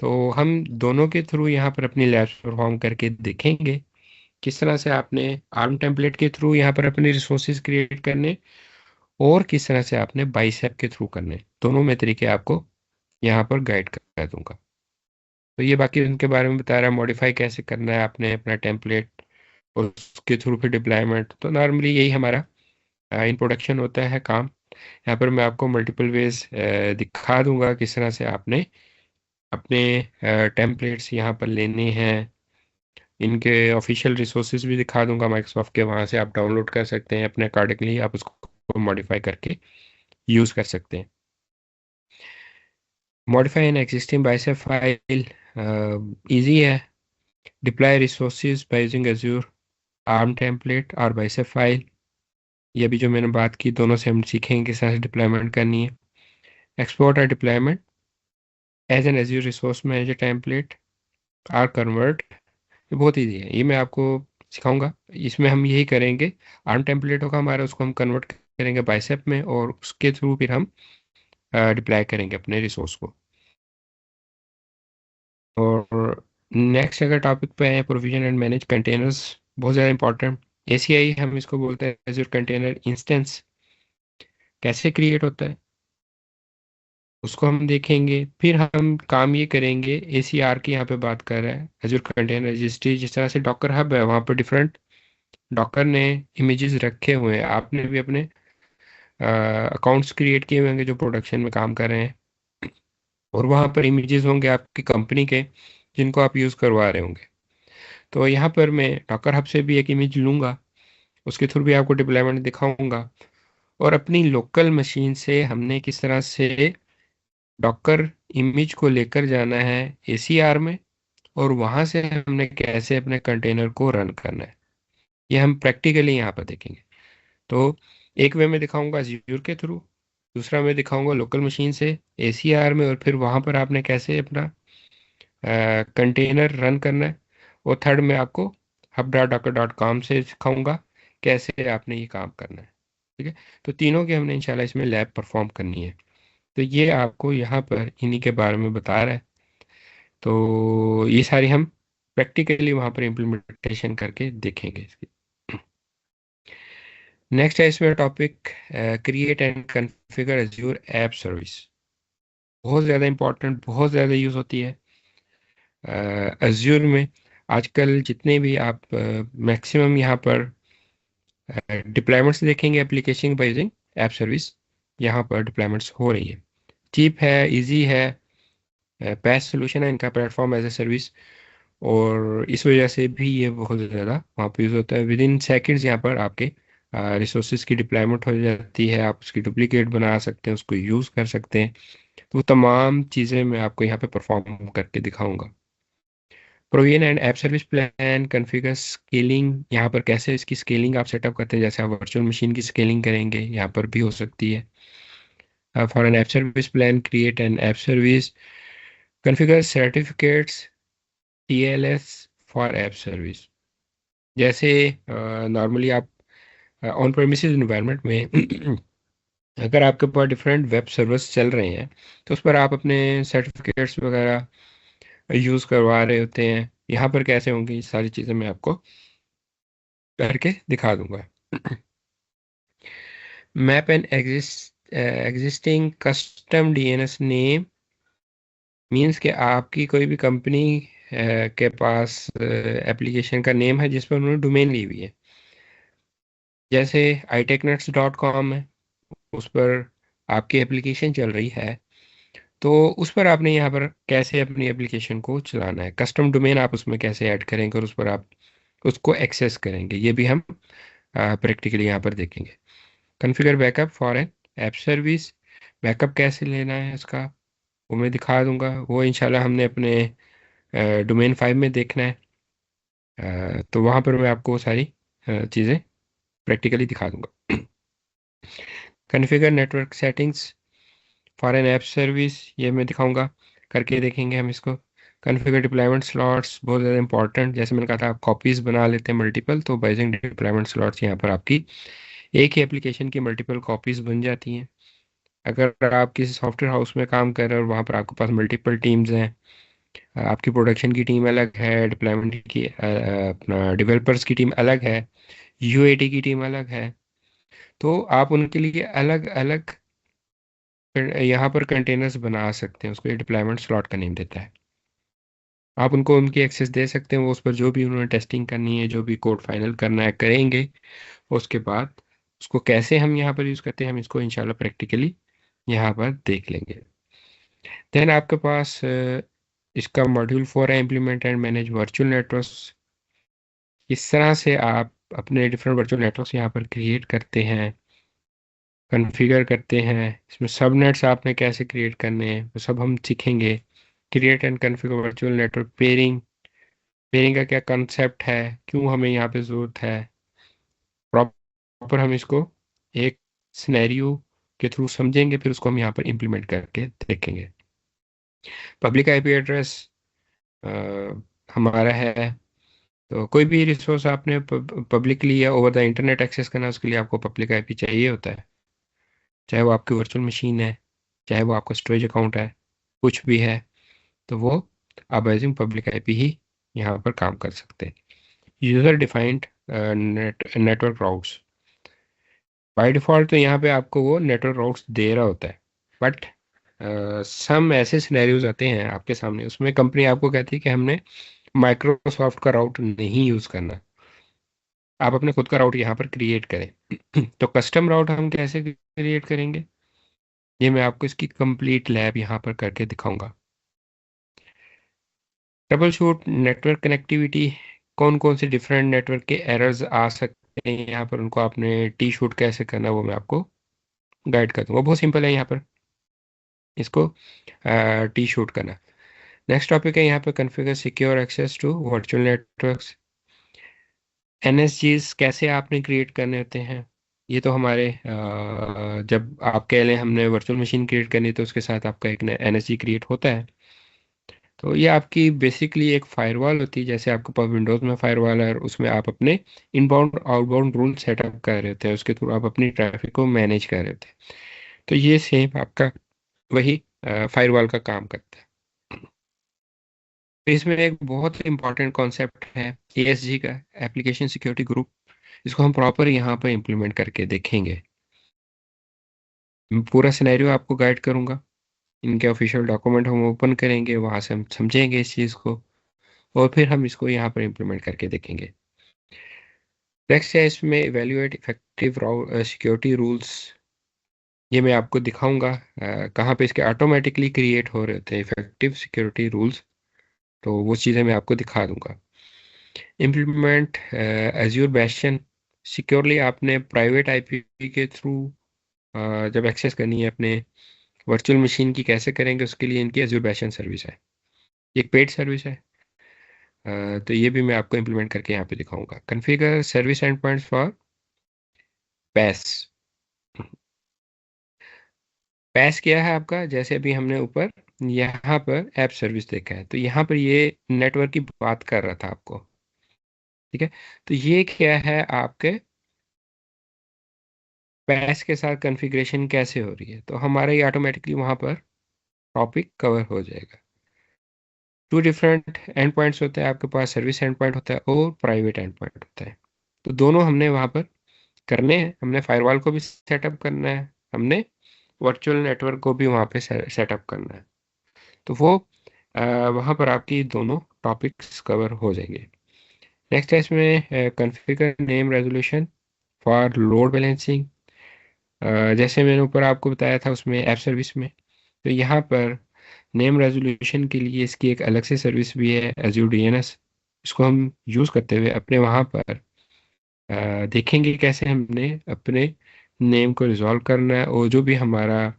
Speaker 1: तो हम दोनों के थ्रू यहाँ पर अपनी लैब्स परफॉर्म करके देखेंगे किस तरह से आपने आर्म टेम्पलेट के थ्रू यहाँ पर अपने रिसोर्सेज क्रिएट करने और किस तरह से आपने बाइसेप के थ्रू करने, दोनों में तरीके आपको यहाँ पर गाइड कर दूंगा। तो ये बाकी उनके बारे में बता रहा है, मॉडिफाई कैसे करना है आपने अपना टेम्पलेट और उसके थ्रू फिर डिप्लॉयमेंट। तो नॉर्मली यही हमारा इन प्रोडक्शन होता है काम। यहाँ पर मैं आपको मल्टीपल वेज दिखा दूंगा किस तरह से आपने अपने टेम्पलेट्स यहाँ पर लेने हैं। इनके ऑफिशियल रिसोर्सेज भी दिखा दूंगा माइक्रोसॉफ्ट के, वहाँ से आप डाउनलोड कर सकते हैं, अपने अकॉर्डिंगली आप उसको मॉडिफाई करके यूज़ कर सकते हैं। Modify an existing Bicep file easy है। Deploy resources by using Azure ARM template और बाइसेप फाइल, ये भी जो मैंने बात की दोनों से हम सीखेंगे किस तरह से डिप्लॉयमेंट करनी है। एक्सपोर्ट और deployment as an Azure resource manager template are convert, ये बहुत ईजी है, ये मैं आपको सिखाऊंगा। इसमें हम यही करेंगे, आर्म टेम्पलेट होगा हमारा, उसको हम कन्वर्ट करेंगे बाइसेप में और उसके थ्रू फिर हम डिप्लॉय करेंगे अपने रिसोर्स को। और नेक्स्ट अगर टॉपिक पे है प्रोविजन एंड मैनेज कंटेनर्स, बहुत ज़्यादा इंपॉर्टेंट। ACI हम इसको बोलते हैं, एज्योर कंटेनर इंस्टेंस कैसे क्रिएट होता है उसको हम देखेंगे। फिर हम काम ये करेंगे, ACR की यहाँ पे बात कर रहा है, एज्योर कंटेनर रजिस्ट्री। जिस तरह से डॉकर हब है वहाँ पर डिफरेंट डॉकर ने इमेजेस रखे हुए हैं, आपने भी अपने अकाउंट्स क्रिएट किए हुए होंगे जो प्रोडक्शन में काम कर रहे हैं, और वहाँ पर इमेजेस होंगे आपकी कंपनी के जिनको आप यूज़ करवा रहे होंगे। तो यहाँ पर मैं डॉकर हब से भी एक इमेज लूँगा, उसके थ्रू भी आपको डिप्लॉयमेंट दिखाऊंगा, और अपनी लोकल मशीन से हमने किस तरह से डॉकर इमेज को लेकर जाना है एसीआर में, और वहाँ से हमने कैसे अपने कंटेनर को रन करना है, ये हम प्रैक्टिकली यहाँ पर देखेंगे। तो एक वे में दिखाऊंगा Azure के थ्रू, दूसरा मैं दिखाऊंगा लोकल मशीन से एसीआर में, और फिर वहाँ पर आपने कैसे अपना कंटेनर रन करना है, और थर्ड में आपको hub.docker.com से सिखाऊंगा कैसे आपने ये काम करना है। ठीक है, तो तीनों की हमने इंशाल्लाह इसमें लैब परफॉर्म करनी है। तो ये आपको यहाँ पर इन्हीं के बारे में बता रहा है। तो ये सारी हम प्रैक्टिकली वहाँ पर इम्प्लीमेंटेशन करके देखेंगे इसकी। नेक्स्ट है इसमें topic create and configure azure app service. बहुत ज़्यादा इंपॉर्टेंट, बहुत ज़्यादा यूज़ होती है एज्योर में। आजकल जितने भी आप मैक्सिमम यहाँ पर डिप्लॉयमेंट्स देखेंगे application by using app service, यहाँ पर डिप्लॉयमेंट्स हो रही है। चीप है, इजी है, बेस्ट सोल्यूशन है इनका प्लेटफॉर्म एज ए सर्विस, और इस वजह से भी ये बहुत ज़्यादा वहाँ पे यूज़ होता है। विद इन सेकेंड्स यहाँ पर आपके रिसोर्सेज की डिप्लॉयमेंट हो जाती है, आप उसकी डुप्लीकेट बना सकते हैं, उसको यूज़ कर सकते हैं। तो वो तमाम चीज़ें मैं आपको यहाँ पे परफॉर्म करके दिखाऊंगा। Provision and app service plan configure scaling, यहाँ पर कैसे इसकी स्केलिंग आप सेटअप करते हैं, जैसे आप वर्चुअल मशीन की स्केलिंग करेंगे यहाँ पर भी हो सकती है। For an app service plan create an app service, configure certificates TLS for app service. जैसे नॉर्मली आप ऑन प्रेमिसेस इन्वायरमेंट में अगर आपके पास डिफरेंट वेब सर्वर्स चल रहे हैं, तो उस पर आप अपने सर्टिफिकेट्स वगैरह यूज़ करवा रहे होते हैं। यहाँ पर कैसे होंगी ये सारी चीज़ें मैं आपको करके दिखा दूंगा। Map and existing custom DNS name means कि आपकी कोई भी कंपनी के पास एप्लीकेशन का नेम है जिस पर उन्होंने डोमेन ली हुई है। जैसे itechnuts.com है, उस पर आपकी एप्लीकेशन चल रही है, तो उस पर आपने यहाँ पर कैसे अपनी एप्लीकेशन को चलाना है, कस्टम डोमेन आप उसमें कैसे ऐड करेंगे और उस पर आप उसको एक्सेस करेंगे, ये भी हम प्रैक्टिकली यहाँ पर देखेंगे। Configure backup for an app service, backup कैसे लेना है उसका वो मैं दिखा दूंगा, वो इंशाल्लाह हमने अपने डोमेन 5 में देखना है। तो वहाँ पर मैं आपको वो सारी चीज़ें प्रैक्टिकली दिखा दूंगा। Configure network settings for an app service, ये मैं दिखाऊंगा, करके देखेंगे हम इसको। कॉन्फ़िगर डिप्लॉयमेंट स्लॉट्स, बहुत ज़्यादा इंपॉर्टेंट, जैसे मैंने कहा था आप कॉपीज़ बना लेते हैं मल्टीपल, तो बाय यूजिंग डिप्लॉयमेंट स्लॉट्स यहाँ पर आपकी एक ही एप्लीकेशन की मल्टीपल कॉपीज़ बन जाती हैं। अगर आप किसी सॉफ्टवेयर हाउस में काम कर रहे हैं और वहाँ पर आपके पास मल्टीपल टीम्स हैं, आपकी प्रोडक्शन की टीम अलग है, डिप्लॉयमेंट की अपना डेवलपर्स की टीम अलग है, यूएटी की टीम अलग है, तो आप उनके लिए अलग अलग यहाँ पर कंटेनर्स बना सकते हैं, उसको ये डिप्लॉयमेंट स्लॉट का नेम देता है। आप उनको उनकी एक्सेस दे सकते हैं, वो उस पर जो भी उन्होंने टेस्टिंग करनी है, जो भी कोड फाइनल करना है करेंगे। उसके बाद उसको कैसे हम यहाँ पर यूज़ करते हैं, हम इसको इंशाल्लाह प्रैक्टिकली यहाँ पर देख लेंगे। देन आपके पास इसका मॉड्यूल 4 है implement and manage virtual networks. किस तरह से आप अपने डिफरेंट वर्चुअल नेटवर्क्स यहाँ पर क्रिएट करते हैं, कॉन्फ़िगर करते हैं, इसमें सब नेट्स आपने कैसे क्रिएट करने हैं वो सब हम सीखेंगे। Create and configure virtual network pairing, pairing का क्या कंसेप्ट है, क्यों हमें यहाँ पे ज़रूरत है, प्रॉपर हम इसको एक सिनेरियो के थ्रू समझेंगे, फिर उसको हम यहाँ पर इम्प्लीमेंट करके देखेंगे। पब्लिक आईपी एड्रेस हमारा है, तो कोई भी रिसोर्स आपने पब्लिकली या ओवर द इंटरनेट एक्सेस करना है, उसके लिए आपको पब्लिक आईपी चाहिए होता है, चाहे वो आपकी वर्चुअल मशीन है, चाहे वो आपका स्टोरेज अकाउंट है, कुछ भी है, तो वो आप यूजिंग पब्लिक आईपी ही यहाँ पर काम कर सकते हैं। User defined network routes, by default तो यहाँ पे आपको वो नेटवर्क राउट्स दे रहा होता है, बट सम ऐसे सिनेरियोज आते हैं आपके सामने, उसमें कंपनी आपको कहती है कि हमने माइक्रोसॉफ्ट का राउट नहीं यूज़ करना, आप अपने खुद का राउट यहाँ पर क्रिएट करें। तो कस्टम राउट हम कैसे क्रिएट करेंगे, ये मैं आपको इसकी कंप्लीट लैब यहाँ पर करके दिखाऊंगा। ट्रबल शूट नेटवर्क कनेक्टिविटी, कौन कौन से डिफरेंट नेटवर्क के एरर्स आ सकते हैं यहाँ पर, उनको आपने टी शूट कैसे करना है वो मैं आपको गाइड कर दूंगा। बहुत सिंपल है यहाँ पर इसको टी शूट करना। नेक्स्ट टॉपिक है यहाँ पर configure secure access to virtual networks. NSGs कैसे आपने क्रिएट करने होते हैं, ये तो हमारे जब आप कह लें हमने वर्चुअल मशीन क्रिएट करनी है, तो उसके साथ आपका एक एनएसजी क्रिएट होता है। तो ये आपकी बेसिकली एक फायरवॉल होती है, जैसे आपके पास विंडोज़ में फायरवॉल है और उसमें आप अपने इनबाउंड आउटबाउंड रूल सेटअप कर रहे होते हैं, उसके थ्रू आप अपनी ट्रैफिक को मैनेज कर रहे होते हैं। तो ये सेम आपका वही फायरवॉल का काम करता है। तो इसमें एक बहुत इंपॉर्टेंट कॉन्सेप्ट है एएसजी का, एप्लीकेशन सिक्योरिटी ग्रुप। इसको हम प्रॉपर यहाँ पर इम्प्लीमेंट करके देखेंगे। मैं पूरा सिनेरियो आपको गाइड करूंगा, इनके ऑफिशियल डॉक्यूमेंट हम ओपन करेंगे, वहां से हम समझेंगे इस चीज़ को, और फिर हम इसको यहाँ पर इम्प्लीमेंट करके देखेंगे। नेक्स्ट है इसमें इवेल्युएट इफेक्टिव सिक्योरिटी रूल्स। ये मैं आपको दिखाऊंगा कहाँ पे इसके ऑटोमेटिकली क्रिएट हो रहे होते हैं इफेक्टिव सिक्योरिटी रूल्स, तो वो चीज़ें मैं आपको दिखा दूंगा। इम्प्लीमेंट एज्योर बेस्टियन सिक्योरली, आपने प्राइवेट आईपी के थ्रू जब एक्सेस करनी है अपने वर्चुअल मशीन की, कैसे करेंगे उसके लिए इनकी एज्योर बेस्टियन सर्विस है, एक पेड सर्विस है। तो ये भी मैं आपको इम्प्लीमेंट करके यहाँ पे दिखाऊंगा। Configure service and points for पैस। पैस क्या है आपका, जैसे अभी हमने ऊपर यहाँ पर ऐप सर्विस देखा है, तो यहाँ पर ये नेटवर्क की बात कर रहा था आपको, ठीक है। तो ये क्या है आपके पैस के साथ कॉन्फ़िगरेशन कैसे हो रही है, तो हमारा ये ऑटोमेटिकली वहाँ पर टॉपिक कवर हो जाएगा। टू डिफरेंट एंड पॉइंट्स होते हैं आपके पास, सर्विस एंड पॉइंट होता है और प्राइवेट एंड पॉइंट होता है। तो दोनों हमने वहाँ पर करने हैं, हमने फायरवॉल को भी सेटअप करना है, हमने वर्चुअल नेटवर्क को भी वहाँ पे सेटअप करना है। तो वो वहाँ पर आपकी दोनों टॉपिक्स कवर हो जाएंगे। नेक्स्ट है इसमें configure name resolution for load balancing. जैसे मैंने ऊपर आपको बताया था उसमें ऐप सर्विस में, तो यहाँ पर नेम रेजोल्यूशन के लिए इसकी एक अलग से सर्विस भी है एज्योर डीएनएस। इसको हम यूज़ करते हुए अपने वहाँ पर देखेंगे कैसे हमने अपने नेम को रिजॉल्व करना है, और जो भी हमारा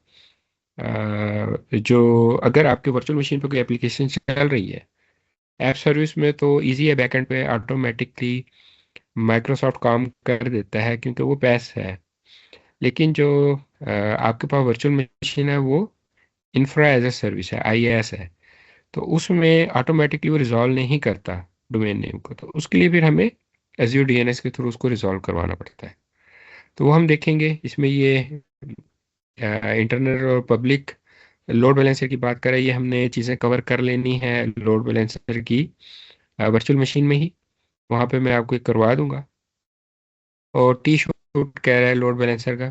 Speaker 1: जो अगर आपके वर्चुअल मशीन पर कोई एप्लीकेशन चल रही है ऐप सर्विस में, तो इजी है, बैकएंड पे ऑटोमेटिकली माइक्रोसॉफ्ट काम कर देता है क्योंकि वो पैस है। लेकिन जो आपके पास वर्चुअल मशीन है वो इंफ्रा एज ए सर्विस है, आईएएस है, तो उसमें ऑटोमेटिकली वो रिजॉल्व नहीं करता डोमेन नेम को, तो उसके लिए फिर हमें एज्योर डीएनएस के थ्रू उसको रिजॉल्व करवाना पड़ता है। तो वो हम देखेंगे इसमें। ये इंटरनल और पब्लिक लोड बैलेंसर की बात करें, ये हमने चीज़ें कवर कर लेनी है लोड बैलेंसर की वर्चुअल मशीन में ही, वहाँ पे मैं आपको एक करवा दूंगा। और टी शूट कह रहा है लोड बैलेंसर का,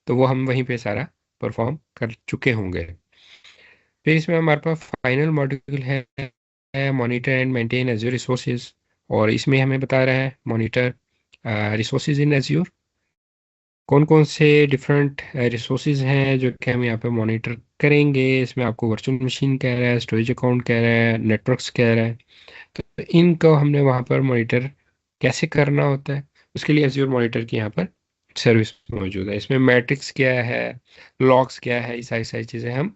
Speaker 1: तो वो हम वहीं पे सारा परफॉर्म कर चुके होंगे। फिर इसमें हमारे पास फाइनल मॉड्यूल है monitor and maintain Azure resources, और इसमें हमें बता रहा है मॉनिटर रिसोर्सेज इन एज्योर, कौन कौन से डिफरेंट रिसोर्सेज हैं जो कि हम यहाँ पे मॉनिटर करेंगे। इसमें आपको वर्चुअल मशीन कह रहा है, स्टोरेज अकाउंट कह रहा है, नेटवर्क्स कह रहा है, तो इनको हमने वहाँ पर मॉनिटर कैसे करना होता है, उसके लिए एज्योर मॉनिटर की यहाँ पर सर्विस मौजूद है। इसमें मैट्रिक्स क्या है, लॉग्स क्या है, ये सारी सारी चीज़ें हम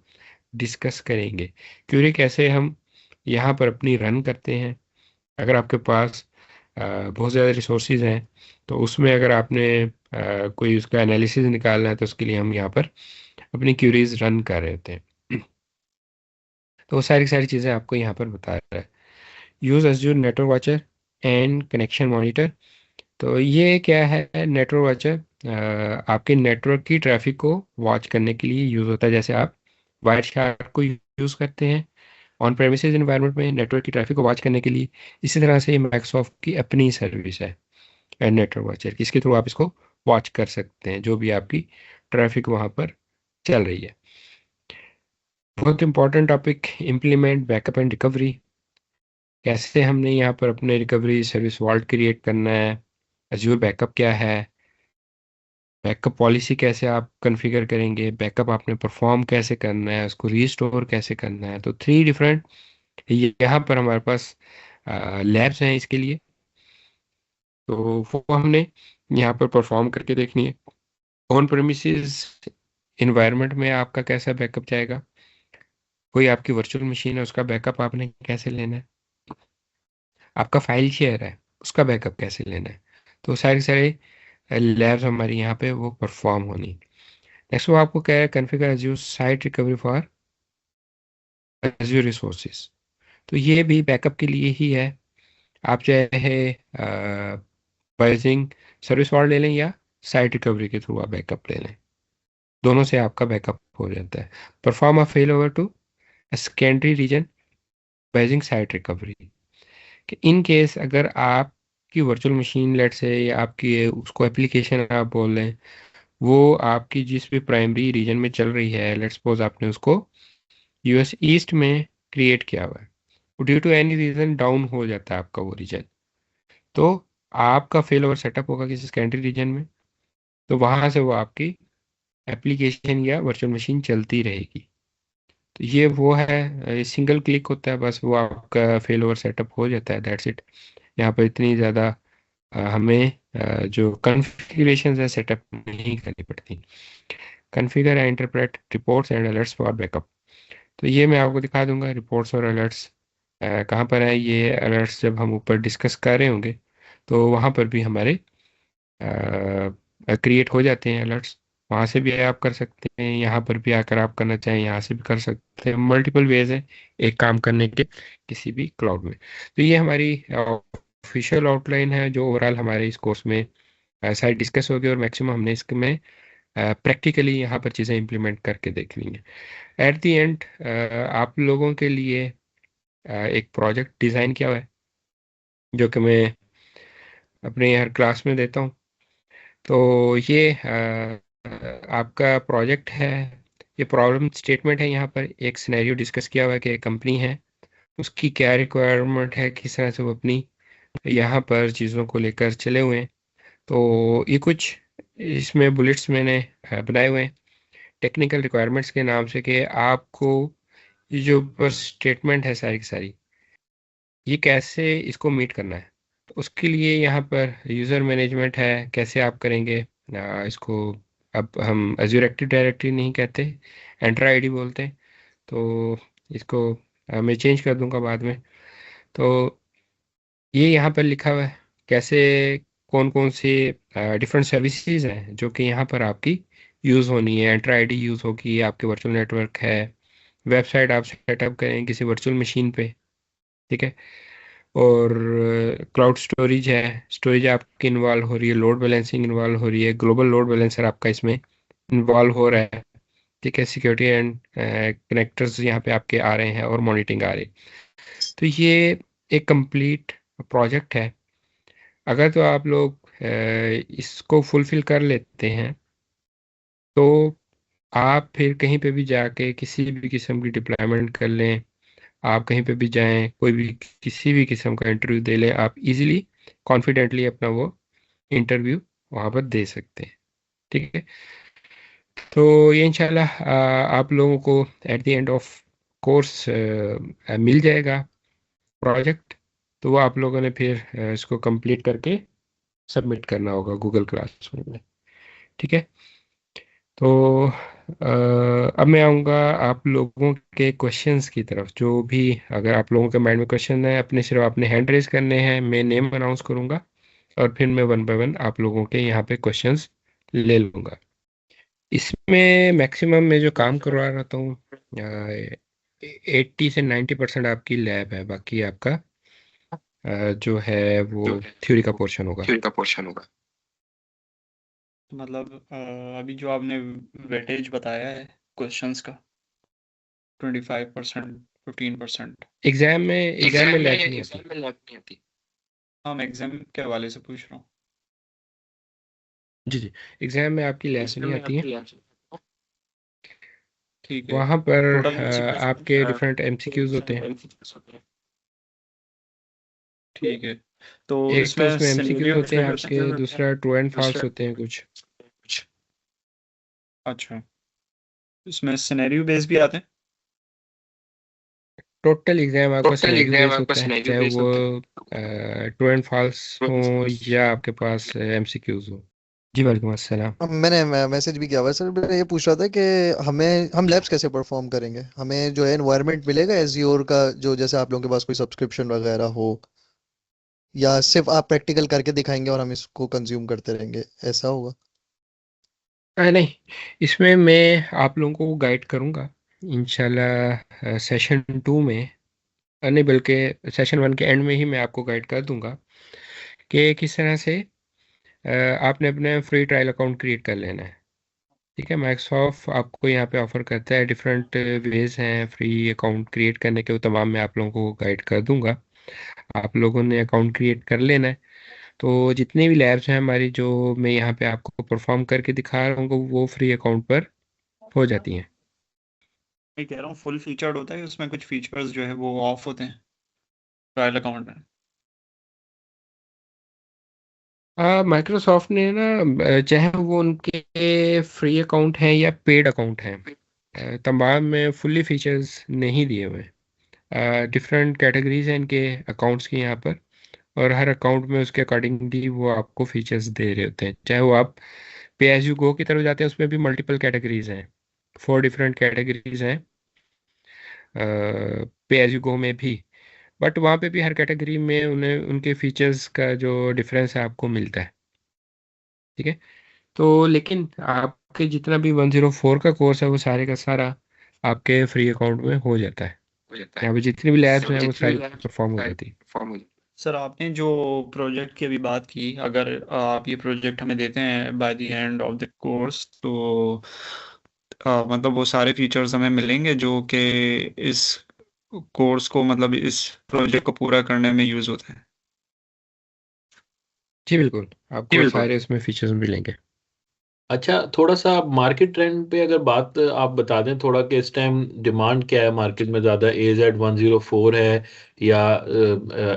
Speaker 1: डिस्कस करेंगे। क्यूरी कैसे हम यहाँ पर अपनी रन करते हैं, अगर आपके पास बहुत ज़्यादा रिसोर्सेज हैं, तो उसमें अगर आपने कोई उसका एनालिसिस निकालना है, तो उसके लिए हम यहाँ पर अपनी क्यूरीज रन कर रहे होते हैं। तो वो सारी सारी चीज़ें आपको यहाँ पर बता रहा है। Use azure network watcher and connection monitor. तो ये क्या है नेटवर्क वॉचर, आपके नेटवर्क की ट्रैफिक को वॉच करने के लिए यूज़ होता है। जैसे आप वायर शार्क को यूज़ करते हैं ऑन प्रेमिसेस एनवायरनमेंट में नेटवर्क की ट्रैफिक को वॉच करने के लिए, इसी तरह से माइक्रोसॉफ्ट की अपनी सर्विस है नेटवर्क वॉचर की, इसके थ्रू आप इसको वॉच कर सकते हैं जो भी आपकी ट्रैफिक वहाँ पर चल रही है। बहुत important topic, implement backup and recovery. कैसे हमने यहाँ पर अपने रिकवरी सर्विस वॉल्ट क्रिएट करना है, एज्योर बैकअप क्या है, बैकअप पॉलिसी कैसे आप कॉन्फ़िगर करेंगे, बैकअप आपने परफॉर्म कैसे करना है, उसको रीस्टोर कैसे करना है। तो 3 डिफरेंट यहाँ पर हमारे पास लैब्स हैं इसके लिए। तो वो हमने यहाँ पर परफॉर्म करके देखनी है। ऑन प्रेमिसेस इन्वायरमेंट में आपका कैसा बैकअप जाएगा, कोई आपकी वर्चुअल मशीन है उसका बैकअप आपने कैसे लेना है, आपका फाइल शेयर है उसका बैकअप कैसे लेना है। तो सारे सारे लैब्स हमारी यहाँ पे वो परफॉर्म होनी। नेक्स्ट वो आपको क्या है, configure Azure site recovery for Azure resources. तो ये भी बैकअप के लिए ही है। आप चाहे बाइजिंग सर्विस वॉर ले लें या साइट रिकवरी के थ्रू आप बैकअप ले लें, दोनों से आपका बैकअप हो जाता है। Perform a fail over to secondary region by using site recovery. कि इन केस अगर आपकी वर्चुअल मशीन लेट से या आपकी उसको एप्लीकेशन आप बोल रहे हैं, वो आपकी जिस भी प्राइमरी रीजन में चल रही है, लेट्स सपोज आपने उसको यूएस ईस्ट में क्रिएट किया हुआ है, due to any reason down हो जाता है आपका वो रीजन, तो आपका फेल ओवर सेटअप होगा किसी सेकेंडरी रीजन में, तो वहां से वो आपकी एप्लीकेशन या वर्चुअल मशीन चलती रहेगी। तो ये वो है, सिंगल क्लिक होता है बस, वो आपका फेल ओवर सेटअप हो जाता है, दैट्स इट। यहाँ पर इतनी ज़्यादा हमें जो कॉन्फ़िगरेशन है सेटअप नहीं करनी पड़ती। Configure and interpret reports and alerts for backup. तो ये मैं आपको दिखा दूंगा रिपोर्ट्स और अलर्ट्स कहाँ पर है। ये अलर्ट्स जब हम ऊपर डिस्कस कर रहे होंगे तो वहाँ पर भी हमारे क्रिएट हो जाते हैं अलर्ट्स, वहाँ से भी आप कर सकते हैं, यहाँ पर भी आकर आप करना चाहें यहाँ से भी कर सकते हैं। मल्टीपल वेज है एक काम करने के किसी भी क्लाउड में। तो ये हमारी ऑफिशियल आउटलाइन है जो ओवरऑल हमारे इस कोर्स में सारी डिस्कस होगी, और मैक्सिमम हमने इसमें प्रैक्टिकली यहाँ पर चीज़ें इंप्लीमेंट करके देखनी है। एट द एंड आप लोगों के लिए एक प्रोजेक्ट डिज़ाइन किया हुआ है जो कि मैं अपने हर क्लास में देता हूँ। तो ये आपका प्रोजेक्ट है, ये प्रॉब्लम स्टेटमेंट है। यहाँ पर एक सिनेरियो डिस्कस किया हुआ है कि एक कंपनी है, उसकी क्या रिक्वायरमेंट है, किस तरह से वो अपनी यहाँ पर चीज़ों को लेकर चले हुए हैं। तो ये कुछ इसमें बुलेट्स मैंने बनाए हुए हैं टेक्निकल रिक्वायरमेंट्स के नाम से, कि आपको ये जो बस स्टेटमेंट है सारी की सारी, ये कैसे इसको मीट करना है। तो उसके लिए यहाँ पर यूज़र मैनेजमेंट है, कैसे आप करेंगे इसको। अब हम एज्योर एक्टिव डायरेक्टरी नहीं कहते, एंट्रा आईडी बोलते हैं। तो इसको मैं चेंज कर दूंगा बाद में। तो ये यहाँ पर लिखा हुआ है कैसे कौन कौन सी डिफरेंट सर्विसेज हैं जो कि यहाँ पर आपकी यूज़ होनी है। एंट्रा आईडी यूज़ होगी, आपके वर्चुअल नेटवर्क है, वेबसाइट आप सेटअप करें किसी वर्चुअल मशीन पे, ठीक है। और क्लाउड स्टोरेज है, स्टोरेज आपकी इन्वॉल्व हो रही है, लोड बैलेंसिंग इन्वॉल्व हो रही है, ग्लोबल लोड बैलेंसर आपका इसमें इन्वॉल्व हो रहा है, ठीक है। सिक्योरिटी एंड कनेक्टर्स यहाँ पे आपके आ रहे हैं और मॉनिटरिंग आ रही है। तो ये एक कंप्लीट प्रोजेक्ट है। अगर तो आप लोग इसको फुलफिल कर लेते हैं तो आप फिर कहीं पे भी जाके किसी भी किस्म की डिप्लॉयमेंट कर लें, आप कहीं पे भी जाएं, कोई भी किसी भी किस्म का इंटरव्यू दे लें, आप इजीली कॉन्फिडेंटली अपना वो इंटरव्यू वहाँ पर दे सकते हैं, ठीक है। तो ये इंशाल्लाह आप लोगों को at the end of course मिल जाएगा प्रोजेक्ट। तो वो आप लोगों ने फिर इसको कंप्लीट करके सबमिट करना होगा गूगल क्लासरूम में, ठीक है। तो अब मैं आऊँगा आप लोगों के क्वेश्चंस की तरफ। जो भी अगर आप लोगों के माइंड में क्वेश्चन है, अपने सिर्फ अपने हैंड रेज करने हैं, मैं नेम अनाउंस करूँगा और फिर मैं वन बाय वन आप लोगों के यहाँ पे क्वेश्चंस ले लूँगा। इसमें मैक्सिमम मैं जो काम करवा रहा हूँ 80 से 90% आपकी लैब है, बाकी आपका जो है वो थ्योरी का पोर्शन होगा।
Speaker 2: मतलब अभी जो आपने वेटेज बताया है क्वेश्चंस का, 25%, 15%।
Speaker 1: एग्जाम में लैब नहीं होती।
Speaker 2: हाँ, मैं एग्जाम के हवाले से पूछ रहा हूँ।
Speaker 1: जी जी, एग्जाम में आपकी लैब नहीं आती है।
Speaker 2: ठीक है।
Speaker 1: वहाँ पर
Speaker 2: टोटल एमसीक्यूज।
Speaker 1: आपके डिफरेंट एमसीक्यूज होते हैं।
Speaker 2: ठीक है। तो
Speaker 1: एक तो
Speaker 2: इसमें
Speaker 1: उसमें एमसीक्यूज
Speaker 2: सिनेरियो
Speaker 1: होते हैं आपके, दूसरा ट्रू एंड फॉल्स
Speaker 2: दूसरा
Speaker 1: होते हैं कुछ।
Speaker 2: अच्छा, इसमें सिनेरियो बेस भी आते हैं।
Speaker 1: टोटल एग्जाम आपका
Speaker 2: टोटल
Speaker 1: सिनेरियो
Speaker 2: एग्जाम
Speaker 1: बेस
Speaker 2: आपका
Speaker 1: होता है,
Speaker 2: सिनेरियो
Speaker 1: चाहे
Speaker 2: बेस
Speaker 1: वो
Speaker 2: होता
Speaker 1: ट्रू एंड फॉल्स
Speaker 2: है।
Speaker 1: हो या आपके पास एमसीक्यूज हो। जी वालेकुम अस्सलाम।
Speaker 3: अब मैंने मैसेज भी किया हुआ है सर। मैं ये पूछ रहा था कि हम लैब्स कैसे परफॉर्म करेंगे? हमें जो है एनवायरनमेंट मिलेगा एज़्योर का, जो जैसे आप लोगों के पास कोई सब्सक्रिप्शन वगैरह हो, या सिर्फ आप प्रैक्टिकल करके दिखाएंगे और हम इसको कंज्यूम करते रहेंगे, ऐसा होगा?
Speaker 1: नहीं, इसमें मैं आप लोगों को गाइड करूंगा इंशाल्लाह सेशन 2 में। नहीं, बल्कि सेशन 1 के एंड में ही मैं आपको गाइड कर दूंगा कि किस तरह से आपने अपने फ्री ट्रायल अकाउंट क्रिएट कर लेना है। ठीक है, माइक्रोसॉफ्ट आपको यहाँ पे ऑफर करता है, डिफरेंट वेज हैं फ्री अकाउंट क्रिएट करने के, वो तमाम मैं आप लोगों को गाइड कर दूंगा। आप लोगों ने अकाउंट क्रिएट कर लेना है। तो जितनी भी लैब्स हैं हमारी, जो मैं यहाँ पे आपको परफॉर्म करके दिखा रहा हूँ, वो फ्री अकाउंट पर हो जाती हैं।
Speaker 2: मैं कह रहा हूँ फुल फीचर्ड होता है, उसमें कुछ फीचर्स जो है वो ऑफ होते हैं ट्रायल अकाउंट में।
Speaker 1: माइक्रोसॉफ्ट ने ना चाहे वो उनके फ्री अकाउंट हैं या पेड अकाउंट हैं, तमाम में फुल्ली फीचर्स नहीं दिए हुए। डिफरेंट कैटेगरीज हैं इनके अकाउंट्स की यहाँ पर, और हर अकाउंट में उसके अकॉर्डिंगली वो आपको फीचर्स दे रहे होते हैं। चाहे वो आप पे एज यू गो की तरफ जाते हैं, उसमें भी मल्टीपल कैटेगरीज हैं, 4 डिफरेंट कैटेगरीज हैं पे एज यू गो में भी। बट वहाँ पे भी हर कैटेगरी में उन्हें उनके फीचर्स का जो डिफरेंस है आपको मिलता है। ठीक है, तो लेकिन आपके जितना भी 104 का कोर्स है वो सारे का सारा आपके फ्री अकाउंट में हो जाता है।
Speaker 2: हो जाता है।
Speaker 1: यहाँ पे जितनी भी लैब्स
Speaker 2: सब
Speaker 1: हैं वो
Speaker 2: जितने भी
Speaker 1: सारी
Speaker 2: लैब
Speaker 1: परफॉर्म हो
Speaker 2: सारे
Speaker 1: जाती है।
Speaker 2: फॉर्म हो जाए। सर आपने जो प्रोजेक्ट की अभी बात की, अगर आप ये प्रोजेक्ट हमें देते हैं by the end of the course, तो मतलब वो सारे फीचर्स हमें मिलेंगे जो कि इस कोर्स को, मतलब इस प्रोजेक्ट को पूरा करने में यूज होते हैं।
Speaker 1: जी बिल्कुल,
Speaker 2: जी
Speaker 1: आपको
Speaker 2: बिल्कुल।
Speaker 1: सारे उसमें फीचर्स मिलेंगे।
Speaker 4: अच्छा, थोड़ा सा मार्केट ट्रेंड पे अगर बात आप बता दें थोड़ा, कि इस टाइम डिमांड क्या है मार्केट में? ज़्यादा AZ-104 है, या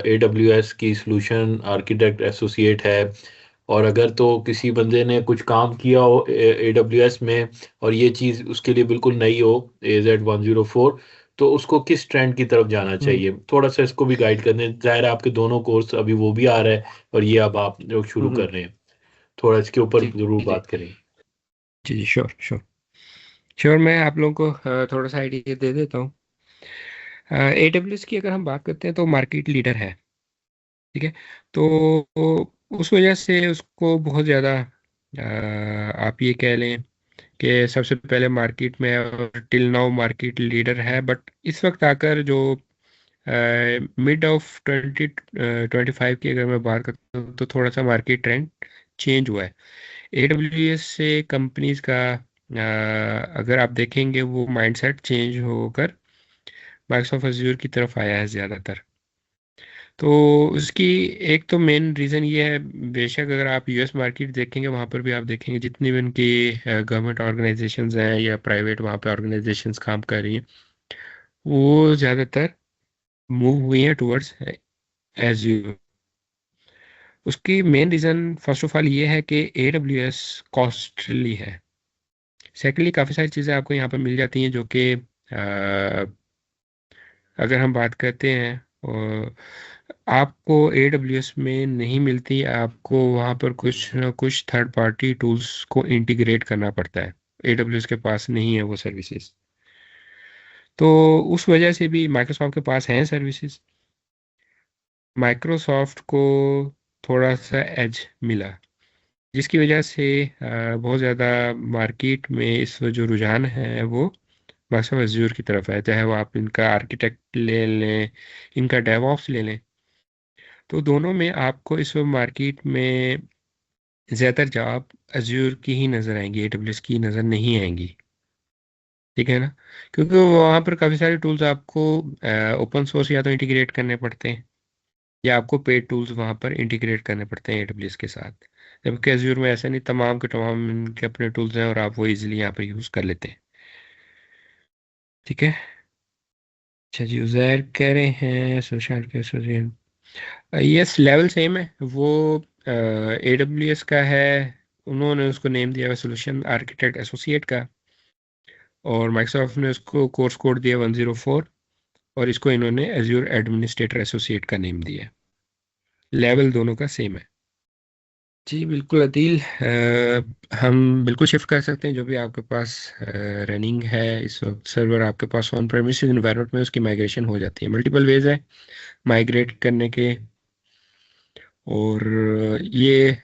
Speaker 4: AWS की सॉल्यूशन आर्किटेक्ट एसोसिएट है? और अगर तो किसी बंदे ने कुछ काम किया हो AWS में और ये चीज़ उसके लिए बिल्कुल नई हो, AZ-104, तो उसको किस ट्रेंड की तरफ जाना
Speaker 1: हम्म।
Speaker 4: चाहिए? थोड़ा सा इसको भी गाइड कर दें। ज़ाहिर है आपके दोनों कोर्स, अभी वो भी आ रहा है और ये अब आप जो शुरू
Speaker 1: हम्म।
Speaker 4: कर रहे हैं, थोड़ा इसके ऊपर
Speaker 1: जी
Speaker 4: ज़रूर
Speaker 1: जी
Speaker 4: बात करें।
Speaker 1: जी जी, श्योर श्योर श्योर, मैं आप लोगों को थोड़ा सा आइडिया दे देता हूँ। AWS की अगर हम बात करते हैं तो मार्केट लीडर है। ठीक है, तो उस वजह से उसको बहुत ज़्यादा आप ये कह लें कि सबसे पहले मार्केट में, और टिल नाउ मार्केट लीडर है। बट इस वक्त आकर जो मिड ऑफ 2025 की अगर मैं बात करता हूँ, तो थोड़ा सा मार्केट ट्रेंड चेंज हुआ है। AWS से कंपनीज का अगर आप देखेंगे, वो माइंडसेट चेंज होकर माइक्रोसॉफ्ट अज्यूर की तरफ आया है ज़्यादातर। तो उसकी एक तो मेन रीज़न ये है, बेशक अगर आप यूएस मार्केट देखेंगे, वहाँ पर भी आप देखेंगे जितनी भी उनकी गवर्नमेंट ऑर्गेनाइजेशंस हैं या प्राइवेट वहाँ पे ऑर्गेनाइजेशंस काम कर रही हैं, वो ज़्यादातर मूव हुई हैं टुवर्ड्स एज्यूर। उसकी main reason first of all ये है कि AWS कॉस्टली है। सेकेंडली, काफ़ी सारी चीज़ें आपको यहाँ पर मिल जाती हैं जो कि अगर हम बात करते हैं और आपको AWS में नहीं मिलती, आपको वहाँ पर कुछ ना कुछ थर्ड पार्टी टूल्स को इंटीग्रेट करना पड़ता है। AWS के पास नहीं है वो सर्विसेज। तो उस वजह से भी माइक्रोसॉफ्ट के पास हैं सर्विसेज, माइक्रोसॉफ्ट को थोड़ा सा एज मिला, जिसकी वजह से बहुत ज़्यादा मार्केट में इस जो रुझान है वो माइक्रोसॉफ्ट एज्योर की तरफ है। चाहे वो आप इनका आर्किटेक्ट ले लें, इनका डेवऑप्स ले लें, तो दोनों में आपको इस वक्त मार्केट में ज़्यादातर जॉब एज्योर की ही नज़र आएंगी, AWS की नज़र नहीं आएंगी। ठीक है ना, क्योंकि वहाँ पर काफ़ी सारे टूल्स आपको ओपन सोर्स या तो इंटीग्रेट करने पड़ते हैं, या आपको पेड टूल्स वहाँ पर इंटीग्रेट करने पड़ते हैं AWS के साथ। जबकि एज्योर में ऐसा नहीं, तमाम के तमाम इनके अपने टूल्स हैं और आप वो इजीली यहाँ पर यूज़ कर लेते हैं। ठीक है। अच्छा जी, उज़ैर कह रहे हैं सोशल के यस, लेवल सेम है वो। AWS का है, उन्होंने उसको नेम दिया हुआ सोल्यूशन आर्किटेक्ट एसोसिएट का, और माइक्रोसॉफ्ट ने उसको कोर्स कोड दिया 104, और इसको इन्होंने एज्योर एडमिनिस्ट्रेटर एसोसिएट का नेम दिया है। लेवल दोनों का सेम है। जी बिल्कुल अदील, हम बिल्कुल शिफ्ट कर सकते हैं जो भी आपके पास रनिंग है इस वक्त सर्वर आपके पास ऑन प्रेमिसेस इन्वायरमेंट में, उसकी माइग्रेशन हो जाती है। मल्टीपल वेज है माइग्रेट करने के, और ये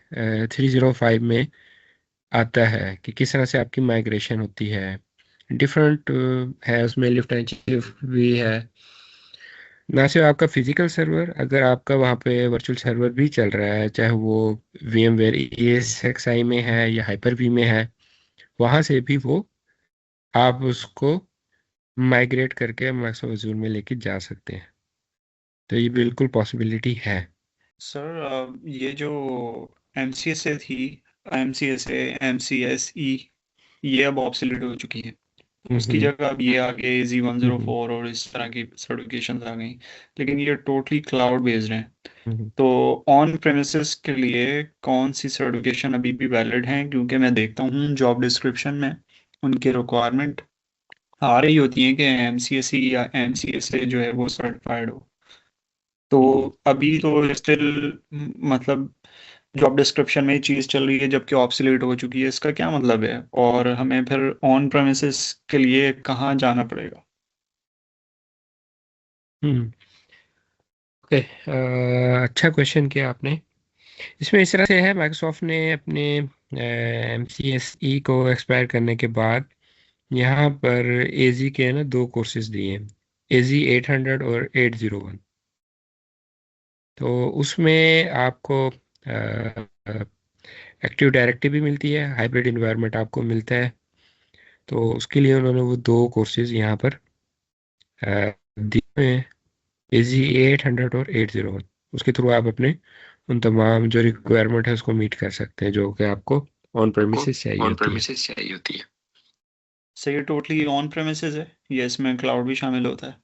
Speaker 1: 305 में आता है कि किस तरह से आपकी माइग्रेशन होती है। डिफरेंट है उसमें, लिफ्ट एंड शिफ्ट भी है। ना सिर्फ आपका फिजिकल सर्वर, अगर आपका वहाँ पे वर्चुअल सर्वर भी चल रहा है, चाहे वो VMware ESXi में है या हाइपर वी में है, वहाँ से भी वो आप उसको माइग्रेट करके माइक्रोसॉफ्ट एज़ूर में लेके जा सकते हैं। तो ये बिल्कुल पॉसिबिलिटी है।
Speaker 2: सर ये जो MCSA थी, MCSA MCSE, ये अब ऑब्सोलीट हो चुकी है। उसकी
Speaker 1: हम्म
Speaker 2: जगह अब ये आ गए AZ
Speaker 1: हम्म
Speaker 2: 104 और इस तरह की सर्टिफिकेशन आ गई, लेकिन ये टोटली क्लाउड बेस्ड हैं।
Speaker 1: हम्म
Speaker 2: तो ऑन प्रेमिसेस के लिए कौन सी सर्टिफिकेशन अभी भी वैलिड हैं? क्योंकि मैं देखता हूँ जॉब डिस्क्रिप्शन में उनकी रिक्वायरमेंट आ रही होती है कि MCSE या MCSA जो है वो सर्टिफाइड हो। तो अभी तो स्टिल मतलब जॉब डिस्क्रिप्शन में ये चीज़ चल रही है जबकि ऑब्सोलीट हो चुकी है। इसका क्या मतलब है? और हमें फिर ऑन प्रेमिसेस के लिए कहाँ जाना पड़ेगा?
Speaker 1: हम्म ओके, अच्छा क्वेश्चन किया आपने। इसमें इस तरह से है, माइक्रोसॉफ्ट ने अपने MCSE को एक्सपायर करने के बाद यहाँ पर AZ के ना दो कोर्सेज दिए हैं, AZ 800 और 801। तो उसमें आपको एक्टिव डायरेक्टरी भी मिलती है, हाइब्रिड इन्वायरमेंट आपको मिलता है। तो उसके लिए उन्होंने वो दो कोर्सेज यहाँ पर दिए हैं, AZ 800 और 801। उसके थ्रू आप अपने उन तमाम जो रिक्वायरमेंट है उसको मीट कर सकते हैं जो कि आपको ऑन
Speaker 4: को
Speaker 1: प्रेमिसेस चाहिए
Speaker 4: ऑन
Speaker 1: होती है।
Speaker 4: प्रेमिसेस चाहिए होती है।
Speaker 2: सर ये टोटली ऑन प्रेमिसेस है या इसमें क्लाउड भी शामिल होता है,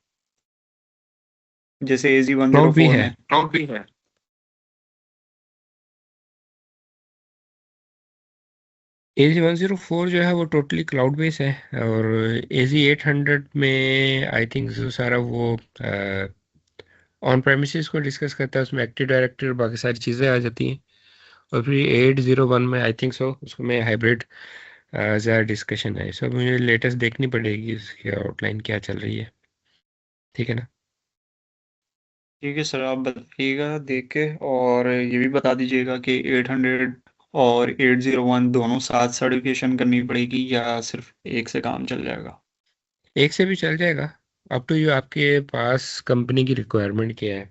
Speaker 2: जैसे AZ
Speaker 1: क्लाउड भी
Speaker 2: 104
Speaker 1: है।
Speaker 2: में?
Speaker 4: क्लाउड भी है।
Speaker 1: AZ 104 जो है वो टोटली क्लाउड बेस है, और AZ 800 में आई थिंक सारा वो ऑन प्रेमिसेस को डिस्कस करता है, उसमें एक्टिव डायरेक्टरी और बाकी सारी चीज़ें आ जाती हैं। और फिर 801 में आई थिंक सो उसमें हाइब्रिड ज़्यादा डिस्कशन है। सब मुझे लेटेस्ट देखनी पड़ेगी इसकी आउटलाइन क्या चल रही है, ठीक है ना।
Speaker 2: ठीक है सर, आप बताइएगा देख के, और ये भी बता दीजिएगा कि 800 और 801 दोनों साथ सर्टिफिकेशन करनी पड़ेगी या सिर्फ एक से काम चल जाएगा?
Speaker 1: एक से भी चल जाएगा, अप टू यू, आपके पास कंपनी की रिक्वायरमेंट क्या है।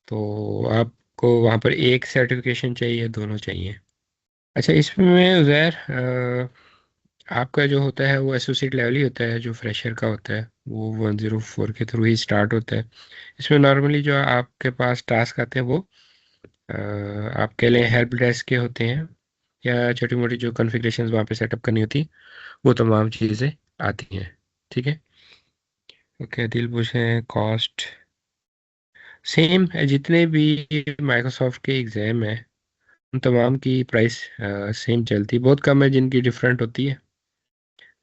Speaker 1: तो आपको वहाँ पर एक सर्टिफिकेशन चाहिए, दोनों चाहिए। अच्छा, इसमें उज़ैर आपका जो होता है वो एसोसिएट लेवल ही होता है, जो फ्रेशर का होता है वो 104 के थ्रू ही स्टार्ट होता है। इसमें नॉर्मली जो आपके पास टास्क आते हैं वो आपके लिए हेल्प डेस्क के होते हैं, या छोटी मोटी जो कॉन्फ़िगरेशंस वहाँ पे सेटअप करनी होती वो तमाम चीज़ें आती हैं, ठीक है। ओके, दिल पूछें कॉस्ट सेम है, जितने भी माइक्रोसॉफ्ट के एग्ज़ाम है उन तमाम की प्राइस सेम चलती है, बहुत कम है जिनकी डिफरेंट होती है।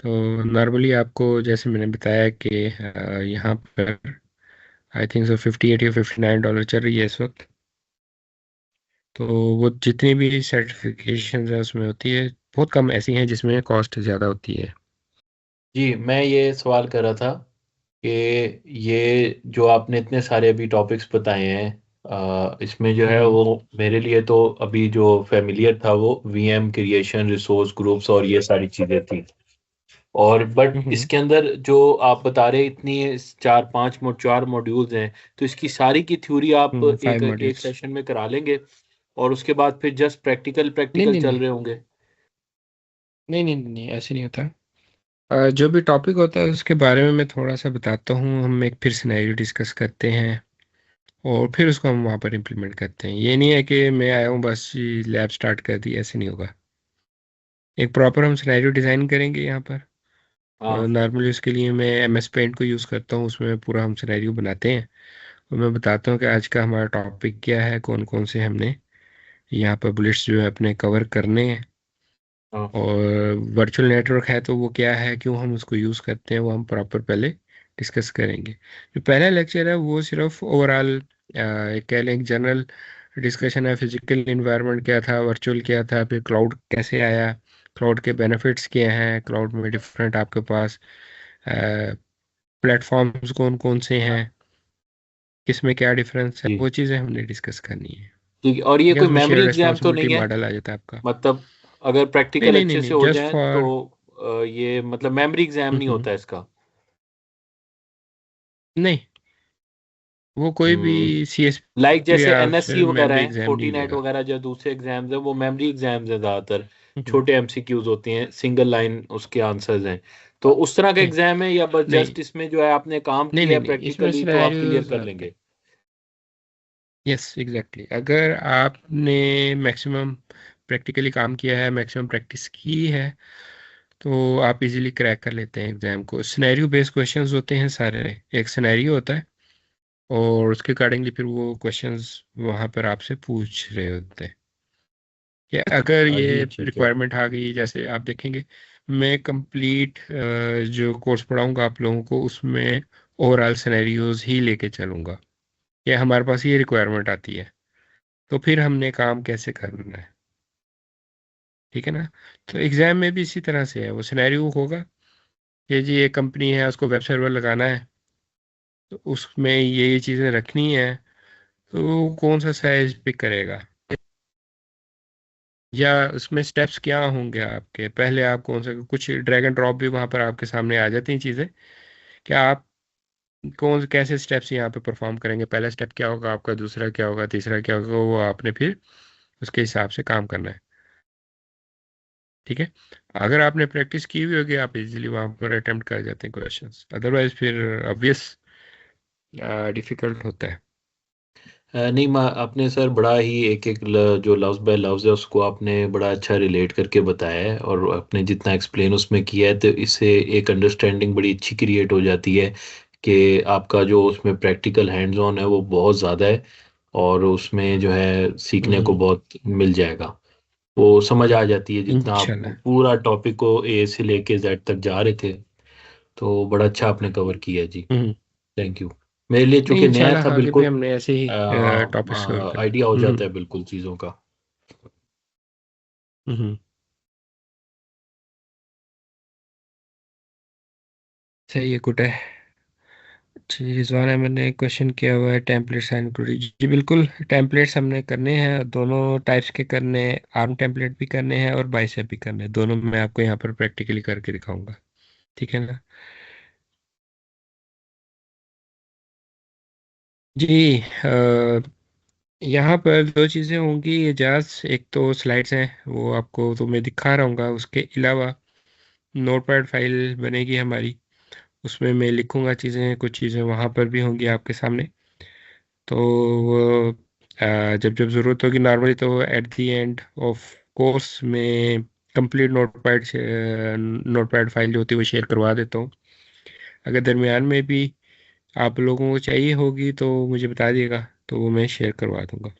Speaker 1: तो नॉर्मली आपको जैसे मैंने बताया कि यहाँ पर आई थिंक सो 58 या $59 चल रही है इस वक्त। तो वो जितनी भी सर्टिफिकेशन है उसमें होती है, बहुत कम ऐसी हैं जिसमें कॉस्ट ज़्यादा होती है।
Speaker 4: जी, मैं ये सवाल कर रहा था कि ये जो आपने इतने सारे अभी टॉपिक्स बताए हैं, इसमें जो है वो मेरे लिए तो अभी जो फेमिलियर था वो VM क्रिएशन, रिसोर्स ग्रुप्स और ये सारी चीज़ें थी। और बट
Speaker 1: हम्म
Speaker 4: इसके अंदर जो आप बता रहे इतनी चार मॉड्यूल्स हैं, तो इसकी सारी की थ्योरी आप
Speaker 1: 5
Speaker 4: एक
Speaker 1: मॉड्यूल्स।
Speaker 4: सेशन में करा लेंगे और उसके बाद फिर जस्ट प्रैक्टिकल
Speaker 1: नहीं
Speaker 4: प्रैक्टिकल
Speaker 1: नहीं
Speaker 4: चल
Speaker 1: नहीं
Speaker 4: रहे होंगे?
Speaker 1: नहीं नहीं नहीं नहीं, ऐसे नहीं होता। जो भी टॉपिक होता है उसके बारे में मैं थोड़ा सा बताता हूँ, हम एक फिर सिनेरियो डिस्कस करते हैं और फिर उसको हम वहाँ पर इम्प्लीमेंट करते हैं। ये नहीं है कि मैं आया हूँ बस लैब स्टार्ट कर दी, ऐसे नहीं होगा। एक प्रॉपर हम सिनेरियो डिज़ाइन करेंगे यहाँ पर।
Speaker 4: हाँ।
Speaker 1: नॉर्मली उसके लिए मैं MS पेंट को यूज़ करता हूँ, उसमें पूरा हम सिनेरियो बनाते हैं तो मैं बताता हूँ कि आज का हमारा टॉपिक क्या है, कौन कौन से हमने यहाँ पर बुलेट्स जो है अपने कवर करने हैं,
Speaker 4: हाँ
Speaker 1: और वर्चुअल नेटवर्क है तो वो क्या है, क्यों हम उसको यूज़ करते हैं, वो हम प्रॉपर पहले डिस्कस करेंगे। जो पहला लेक्चर है वो सिर्फ ओवरऑल कह लें एक जनरल डिस्कशन है। फिजिकल इन्वायरमेंट क्या था, वर्चुअल क्या था, फिर क्लाउड कैसे आया, क्लाउड के बेनिफिट्स क्या हैं, क्लाउड में डिफरेंट आपके पास प्लेटफॉर्म्स कौन कौन से हैं, किसमें क्या डिफरेंस है,
Speaker 4: जी।
Speaker 1: वो चीज़ें हमने डिस्कस करनी है।
Speaker 4: ठीक है, और ये
Speaker 1: ठीक है,
Speaker 4: कोई
Speaker 1: उसमें शेयर
Speaker 4: मेमोरी एग्जाम तो
Speaker 1: रिस्पॉन्सिबिलिटी
Speaker 4: नहीं है?
Speaker 1: मॉडल आ जाता है आपका।
Speaker 4: मतलब अगर
Speaker 1: नहीं
Speaker 4: प्रैक्टिकल
Speaker 1: नहीं नहीं
Speaker 4: अच्छे से
Speaker 1: नहीं,
Speaker 4: हो
Speaker 1: जस्ट
Speaker 4: जाए तो
Speaker 1: फॉर
Speaker 4: ये मतलब मेमोरी एग्जाम नहीं होता इसका?
Speaker 1: नहीं, वो कोई भी
Speaker 4: हम्म।
Speaker 1: सी एस
Speaker 4: लाइक
Speaker 1: पी
Speaker 4: जैसे
Speaker 1: आपसे
Speaker 4: एनएससी वगैरह
Speaker 1: मेमोरी
Speaker 4: है,
Speaker 1: एग्जाम नहीं
Speaker 4: फोर्टीनाइट
Speaker 1: लेगा।
Speaker 4: वगैरह जो दूसरे एग्जाम्स हैं वो मेमोरी एग्जाम्स हैं ज्यादातर।
Speaker 1: हम्म,
Speaker 4: छोटे एमसीक्यूज होते हैं, सिंगल लाइन उसके आंसर्स हैं। तो उस तरह का
Speaker 1: नहीं
Speaker 4: एग्जाम है या बस
Speaker 1: नहीं
Speaker 4: जस्ट इसमें जो है आपने काम
Speaker 1: नहीं
Speaker 4: किया
Speaker 1: नहीं
Speaker 4: है
Speaker 1: नहीं, इसमें
Speaker 4: प्रैक्टिकली तो आप क्लियर
Speaker 1: सिनेरियोज
Speaker 4: कर
Speaker 1: आते हैं।
Speaker 4: लेंगे?
Speaker 1: यस एग्जैक्टली, अगर आपने मैक्सिमम प्रैक्टिकली काम किया है, मैक्सिमम प्रैक्टिस की है, तो आप इजीली क्रैक कर लेते हैं एग्जाम को। सिनेरियो बेस्ड क्वेश्चंस होते हैं सारे, एक सिनेरियो होता है और उसके अकॉर्डिंगली फिर वो क्वेश्चंस वहां पर आपसे पूछ रहे होते हैं। कि अगर
Speaker 4: जी
Speaker 1: ये
Speaker 4: ठीक है।
Speaker 1: रिक्वायरमेंट आ गई, जैसे आप देखेंगे मैं कंप्लीट जो कोर्स पढ़ाऊंगा आप लोगों को, उसमें ओवरऑल सिनेरियोज ही लेके चलूंगा कि हमारे पास ये रिक्वायरमेंट आती है तो फिर हमने काम कैसे करना है। ठीक है ना। तो एग्जाम में भी इसी तरह से है, वो सिनेरियो होगा कि जी ये कंपनी है, उसको वेब सर्वर लगाना है, तो उसमें ये चीज़ें रखनी है, तो कौन सा साइज पिक करेगा, या उसमें स्टेप्स क्या होंगे आपके, पहले आप कौन सा, कुछ ड्रैग एंड ड्रॉप भी वहां पर आपके सामने आ जाती हैं चीज़ें, क्या आप कौन कैसे स्टेप्स यहाँ पे परफॉर्म करेंगे, पहला स्टेप क्या होगा आपका, दूसरा क्या होगा, तीसरा क्या होगा, वो आपने फिर उसके हिसाब से काम करना है। ठीक है। अगर आपने प्रैक्टिस की हुई होगी आप इजीली वहां पर अटेम्प्ट कर जाते हैं क्वेश्चंस, अदरवाइज फिर ऑब्वियस डिफिकल्ट होता है।
Speaker 4: नहीं आपने सर बड़ा ही एक एक जो लफ्ज़ बाय लफ्ज़ है उसको आपने बड़ा अच्छा रिलेट करके बताया है, और आपने जितना एक्सप्लेन उसमें किया है तो इससे एक अंडरस्टैंडिंग बड़ी अच्छी क्रिएट हो जाती है कि आपका जो उसमें प्रैक्टिकल हैंड्स ऑन है वो बहुत ज़्यादा है, और उसमें जो है सीखने को
Speaker 1: हम्म,
Speaker 4: बहुत मिल जाएगा। वो समझ आ जाती है जितना आप
Speaker 1: इंशाल्लाह।
Speaker 4: पूरा टॉपिक को ए से लेके जेड तक जा रहे थे। तो बड़ा अच्छा आपने कवर किया जी।
Speaker 1: हम्म,
Speaker 4: थैंक यू। मेरे लिए
Speaker 1: नहीं
Speaker 4: चूंकि नया था
Speaker 1: इंशाल्लाह आगे भी
Speaker 4: बिल्कुल,
Speaker 1: हमने ऐसे ही टॉपिक्स कवर करना।
Speaker 4: आइडिया हो जाता है बिल्कुल चीज़ों का।
Speaker 1: हम्म, सही है, गुड है। जी रिजवान अहमद ने क्वेश्चन किया हुआ है, टेम्पलेट्स एंड इंक्लूडेड, जी बिल्कुल। टेम्पलेट्स हमने करने हैं, दोनों टाइप्स के करने हैं, आर्म टेम्पलेट भी करने हैं और बाइसेप भी करने हैं, दोनों मैं आपको यहाँ पर प्रैक्टिकली करके दिखाऊंगा। ठीक है ना। जी यहाँ पर दो चीज़ें होंगी एजाज, एक तो स्लाइड्स हैं वो आपको तो मैं दिखा रहा हूँ, उसके अलावा नोटपैड फाइल बनेगी हमारी, उसमें मैं लिखूंगा चीज़ें, कुछ चीज़ें वहाँ पर भी होंगी आपके सामने। तो वो जब जब ज़रूरत होगी, नॉर्मली तो eight the end of course में कंप्लीट नोटपैड फाइल जो होती है वो शेयर करवा देता हूँ। अगर दरमियान में भी आप लोगों को चाहिए होगी तो मुझे बता दिएगा, तो वो मैं शेयर करवा दूंगा।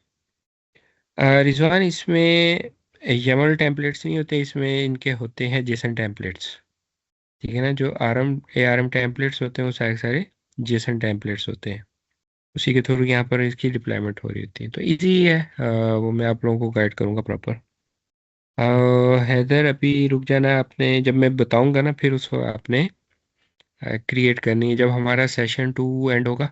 Speaker 1: रिजवान इसमें यमल टेम्पलेट्स नहीं होते, इसमें इनके होते हैं जेसन टेम्पलेट्स। ठीक है ना, जो ARM टेम्पलेट्स होते हैं वो सारे सारे जेसन टेम्पलेट्स होते हैं, उसी के थ्रू यहाँ पर इसकी डिप्लॉयमेंट हो रही होती है, तो इजी है। वो मैं आप लोगों को गाइड करूँगा प्रॉपर। हैदर अभी रुक जाना, आपने जब मैं बताऊंगा ना फिर उसको आपने क्रिएट करनी है, जब हमारा सेशन 2 एंड होगा।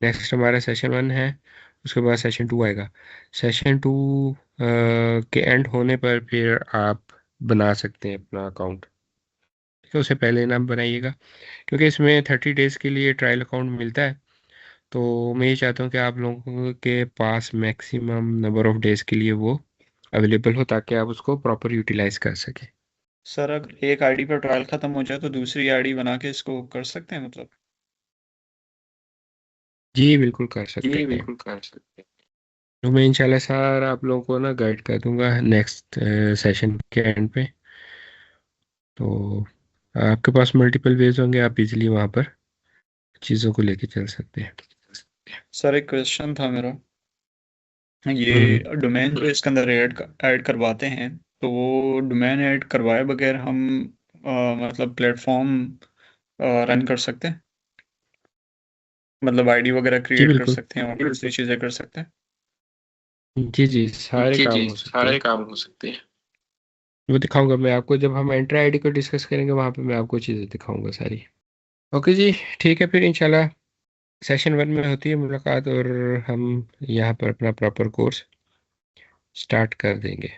Speaker 1: नेक्स्ट हमारा सेशन 1 है, उसके बाद सेशन 2 आएगा। सेशन 2 के एंड होने पर फिर आप बना सकते हैं अपना अकाउंट। ठीक है, उससे पहले ना बनाइएगा, क्योंकि इसमें 30 डेज के लिए ट्रायल अकाउंट मिलता है। तो मैं ये चाहता हूँ कि आप लोगों के पास मैक्सिमम नंबर ऑफ डेज के लिए वो अवेलेबल हो, ताकि आप उसको प्रॉपर यूटिलाइज कर सकें।
Speaker 2: सर अगर एक आईडी पर ट्रायल खत्म हो जाए तो दूसरी आईडी बना के इसको कर सकते हैं मतलब?
Speaker 1: जी बिल्कुल कर सकते
Speaker 2: जी
Speaker 1: हैं।
Speaker 2: बिल्कुल कर सकते
Speaker 1: तो मैं इंशाल्लाह सारा आप लोगों को ना गाइड कर दूंगा नेक्स्ट सेशन के एंड पे। तो आपके पास मल्टीपल वेज होंगे, आप इजीली वहाँ पर चीज़ों को लेके चल सकते हैं।
Speaker 2: सर एक क्वेश्चन था मेरा, ये
Speaker 1: हम्म।
Speaker 2: डोमेन जो इसके अंदर ऐड करवाते हैं, तो वो डोमेन ऐड करवाए बगैर हम मतलब प्लेटफॉर्म रन कर सकते हैं, मतलब आईडी वगैरह
Speaker 1: जी
Speaker 2: क्रिएट कर
Speaker 1: बिल्कुल।
Speaker 2: सकते हैं और दूसरी चीज़ें कर सकते हैं।
Speaker 1: जी जी, सारे
Speaker 2: जी
Speaker 1: काम
Speaker 2: जी
Speaker 1: हो सकते
Speaker 2: सारे
Speaker 1: हैं।
Speaker 2: काम हो सकते हैं।
Speaker 1: वो दिखाऊंगा मैं आपको, जब हम एंट्री आईडी को डिस्कस करेंगे वहां पे मैं आपको चीज़ें दिखाऊंगा सारी। ओके जी, ठीक है फिर इंशाल्लाह सेशन 1 में होती है मुलाकात, और हम यहाँ पर अपना प्रॉपर कोर्स स्टार्ट कर देंगे।